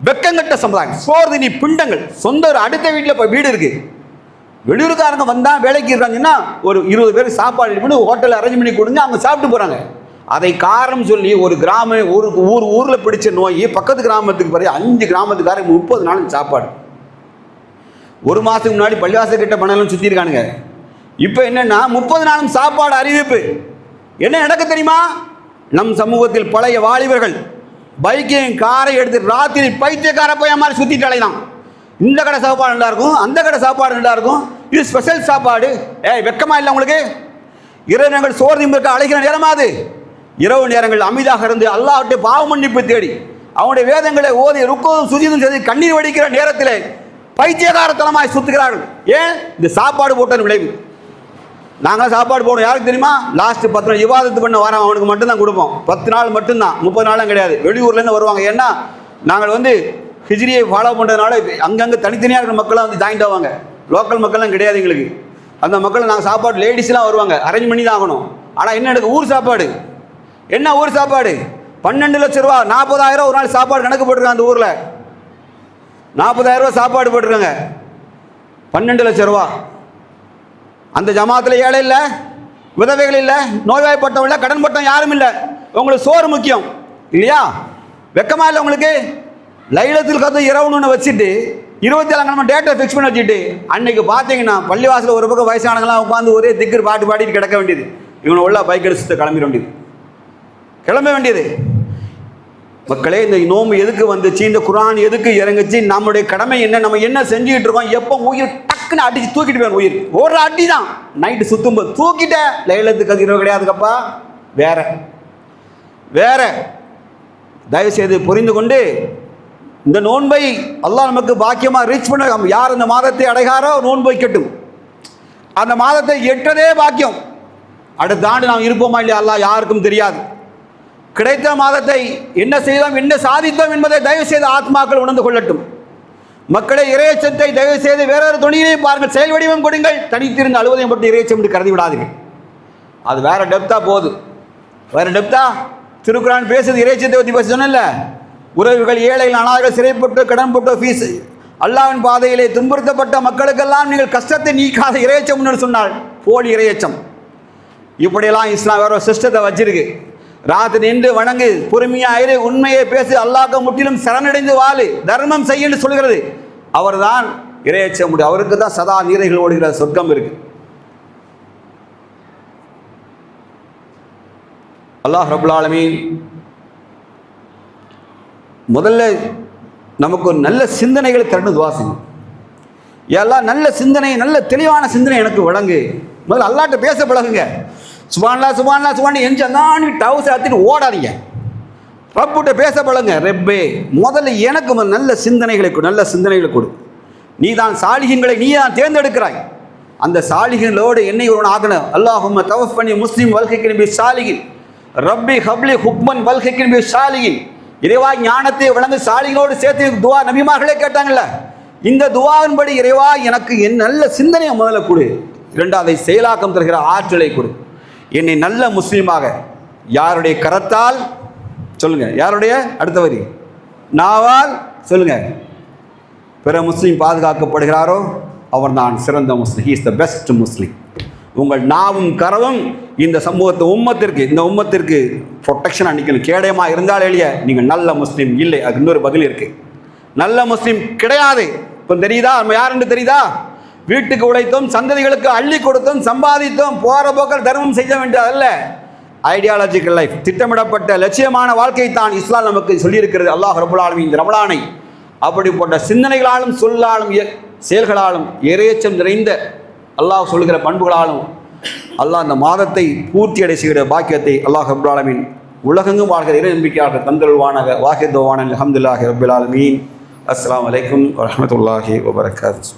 வெக்கங்கட்ட சமுதாயம், சோர்தினி பிண்டங்கள். சொந்த ஒரு அடுத்த வீட்டில் இப்போ வீடு இருக்கு, வெளியூருக்காரங்க வந்தால் வேலைக்கு இருக்காங்கன்னா ஒரு 20 பேருக்கு சாப்பாடு பண்ணி ஹோட்டலில் அரேஞ்ச் பண்ணி கொடுங்க, அவங்க சாப்பிட்டு போகிறாங்க. அதை காரணம் சொல்லி ஒரு ஊரில் பிடிச்ச நோய் பக்கத்து கிராமத்துக்கு பிறகு 5 கிராமத்துக்காரங்க 30 நாளும் சாப்பாடு. ஒரு மாதத்துக்கு முன்னாடி பள்ளிவாசல் கிட்ட பணம் சுற்றிருக்கானுங்க. இப்போ என்னென்னா 30 நாளும் சாப்பாடு அறிவிப்பு. என்ன நடக்க தெரியுமா? நம் சமூகத்தில் பழைய வாலிபர்கள் பைக்கையும் காரை எடுத்து ராத்திரி பைத்தியக்கார போய் மாதிரி சுற்றிட்டு அலைதான். இந்த கடை சாப்பாடு நல்லா இருக்கும், அந்த கடை சாப்பாடு நல்லா இருக்கும், இது ஸ்பெஷல் சாப்பாடு. வெக்கமா இல்லை உங்களுக்கு? இரவு நேரங்கள் சோறு திம்புக்கு அழைக்கிற நேரமாது. இரவு நேரங்கள் அமைதியாக இருந்து அல்லாஹ்விட்ட பாவ மன்னிப்பு தேடி அவனுடைய வேதங்களை ஓதி ருக்குவும் சுஜூதும் செய்து கண்ணீர் வடிக்கிற நேரத்தில் பைத்தியகாரத்தனமாய் சுத்துகிறார்கள். ஏன்? இந்த சாப்பாடு போட்ட விளைவு. நாங்கள் சாப்பாடு போடணும். யாருக்கு தெரியுமா? லாஸ்ட் 10 நாள் விவாதத்து பண்ண வரோம், அவனுக்கு மட்டும்தான் கொடுப்போம். 10 நாள் மட்டும்தான், 30 நாளும் கிடையாது. வெளியூர்லேருந்து வருவாங்க. ஏன்னா நாங்கள் ஹிஜ்ரியை ஃபாலோ பண்ணுறதுனால அங்கங்கே தனித்தனியாக இருக்கிற மக்கள்லாம் ஜாயின்ட் ஆவாங்க. லோக்கல் மக்கள்லாம் கிடையாது எங்களுக்கு. அந்த மக்கள் நாங்கள் சாப்பாடு லேடிஸ்லாம் வருவாங்க, அரேஞ்ச் பண்ணி தான் ஆகணும். ஆனால் என்ன எனக்கு ஊர் சாப்பாடு. என்ன ஊர் சாப்பாடு? 12 லட்ச ரூபா, 40,000 ஒரு நாள் சாப்பாடு கணக்கு போட்டிருக்காங்க. அந்த ஊரில் 40,000 ரூபா சாப்பாடு போட்டிருக்காங்க. 12 லட்ச ரூபா. அந்த ஜமாத்தில் ஏழை இல்லை, விதவைகள் இல்லை, நோய்வாய்ப்பட்டவங்க இல்லை, கடன் பட்டம் யாரும் இல்லை. உங்களுக்கு சோறு முக்கியம் இல்லையா? வெக்கமா இல்லை உங்களுக்கு? லைலத்துல் கத்ர் இரவுன்னு வச்சுட்டு 27 கிழமை டேட்டை ஃபிக்ஸ் பண்ணி வச்சுட்டு அன்னைக்கு பார்த்தீங்கன்னா பள்ளிவாசல் ஒரு பக்கம் வயசானவங்களாம் உட்காந்து ஒரே திக்கர் பாட்டு பாடிட்டு கிடக்க வேண்டியது. இவனை உள்ள பைக் எடுத்து கிளம்ப வேண்டியது. மக்களே, இந்த நோம்பு எதுக்கு வந்துச்சு? இந்த குர்ஆன் எதுக்கு இறங்குச்சு? நம்மளுடைய கடமை என்ன? நம்ம என்ன செஞ்சுக்கிட்டு இருக்கோம்? எப்போ உயிர் டக்குன்னு அடிச்சு தூக்கிட்டு போய் உயிர் ஒரு அடி தான். நைட்டு சுத்தும்போது தூக்கிட்ட லைலத்துல் கத்ர் இரவு கிடையாதுக்கப்பா. வேற தயவு செய்து புரிந்து கொண்டு இந்த நோன்பை அல்லாஹ் நமக்கு பாக்கியமாக ரீச் பண்ண. யார் இந்த மாதத்தை அடைகாரோ நோன்பு வைக்கட்டும். அந்த மாதத்தை எட்டதே பாக்கியம். அடுத்த ஆண்டு நாம் இருப்போமா இல்லையா அல்லாஹ் யாருக்கும் தெரியாது. கிடைத்த மாதத்தை என்ன செய்தோம், என்ன சாதித்தோம் என்பதை தயவு செய்து ஆத்மாக்கள் உணர்ந்து கொள்ளட்டும். மக்களை இறையச்சத்தை தயவு செய்து வேறொரு துணியிலையும் பாருங்கள், செயல் வடிவம் கொடுங்கள். தனித்திருந்து அழுவதையும் பற்றி இறையச்சம் என்று கருதி விடாதீர்கள். அது வேற டெப்தா போகுது. வேற டெப்தா திருக்குர்ஆன் பேசுது. இறையச்சத்தை பற்றி பேச சொன்னல, உறவுகள், ஏழைகள், அனாதைகள், சிறைப்பட்டு கடன்பட்டு ஃபீஸ் அல்லாஹ்வின் பாதையிலே துன்புறுத்தப்பட்ட மக்களுக்கெல்லாம் நீங்கள் கஷ்டத்தை நீக்காத இறையச்சம் என்று சொன்னால் போலி இறையச்சம். இப்படியெல்லாம் இஸ்லாம் வேற சிஸ்டத்தை வச்சிருக்கு. ராத்திரி நின்று வணங்கு, பொறுமையாயிரு, உண்மையை பேசு, அல்லாஹ்க்கு முற்றிலும் சரணடைந்து வாழு, தர்மம் செய்ய என்று சொல்கிறது. அவர் தான் இறையச்சம் முடியும். அவருக்கு தான் சதா நீரைகள் ஓடுகிற சொர்க்கம் இருக்கு. அல்லாஹ் ரப்புல் ஆலமீன் முதல்ல நமக்கு ஒரு நல்ல சிந்தனைகளை தரணும். துவா செய்யும். எல்லாம் நல்ல சிந்தனை, நல்ல தெளிவான சிந்தனை எனக்கு வழங்கு. முதல்ல அல்லாஹ்ட்ட பேச பழகுங்க. சுபான்லா சுபான்லா சுபான் எஞ்சான் டவுஸ் ஆத்திட்டு ஓடாதீங்க. ரப்புட்ட பேச பழங்க. ரெப்பே முதல்ல எனக்கு நல்ல சிந்தனைகளை கொடு, நல்ல சிந்தனைகளை கொடு. நீ தான் சாலிஹீன்களை நீ தான் தேர்ந்தெடுக்கிறாய். அந்த சாலிஹீன்களோடு என்னை ஒருவன் ஆகணும். அல்லாஹும்ம தவஃபனி முஸ்லிம் வல்ஹிக்னி பி சாலிஹின் ரப்பி ஹப்லி ஹுக்மன் வல்ஹிக்னி பி சாலிஹின். இறைவா ஞானத்தை வழங்கு, சாலிகளோடு சேர்த்து துவா நபிமார்களே கேட்டாங்கல்ல. இந்த துவாவின்படி இறைவா எனக்கு என் நல்ல சிந்தனையை முதல்ல கொடு. இரண்டாவதை செயலாக்கம் தருகிற ஆற்றலை கொடு. என்னை நல்ல முஸ்லீமாக யாருடைய கரத்தால் சொல்லுங்க, யாருடைய அடுத்த வரி நாவால் சொல்லுங்க பிற முஸ்லீம் பாதுகாக்கப்படுகிறாரோ அவர் தான் சிறந்த முஸ்லீம். ஹி இஸ் த பெஸ்ட் முஸ்லீம். உங்கள் நாவும் கரவும் இந்த சமூகத்தை இந்த உம்மத்திற்கு ப்ரொடெக்ஷன் அன்னைக்கு கேடயமாக இருந்தால் எளிய நீங்கள் நல்ல முஸ்லீம் இல்லை. அதுக்கு இன்னொரு பதில் இருக்கு. நல்ல முஸ்லீம் கிடையாது. இப்போ தெரியுதா நம்ம யாருன்னு தெரியுதா? வீட்டுக்கு உழைத்தோம், சந்ததிகளுக்கு அள்ளி கொடுத்தோம், சம்பாதித்தோம், போகிற போக்கில் தர்மம் செய்ய வேண்டியதல்ல. ஐடியாலஜிக்கல் லைஃப், திட்டமிடப்பட்ட லட்சியமான வாழ்க்கை தான் இஸ்லாம் நமக்கு சொல்லியிருக்கிறது. அல்லாஹ் ரப்புல் ஆலமீன் இந்த ரமலானை அப்படிப்பட்ட சிந்தனைகளாலும் சொல்லாலும் செயல்களாலும் இறையச்சம் நிறைந்த அல்லாஹ் சொல்லுகிற பண்புகளாலும் அல்லாஹ் அந்த மாதத்தை பூர்த்தி அடை செய்கிற பாக்கியத்தை அல்லாஹ் ரப்புல் ஆலமீன் உலகெங்கும் வாழ்கிற இறை நம்பிக்கையாக தந்தருள்வானாக. வாஹித் தவான அல்ஹம்துலில்லாஹி ரப்பில் ஆலமீன். அஸ்ஸலாமு அலைக்கும் வரஹ்மத்துல்லாஹி வபரகாத்துஹு.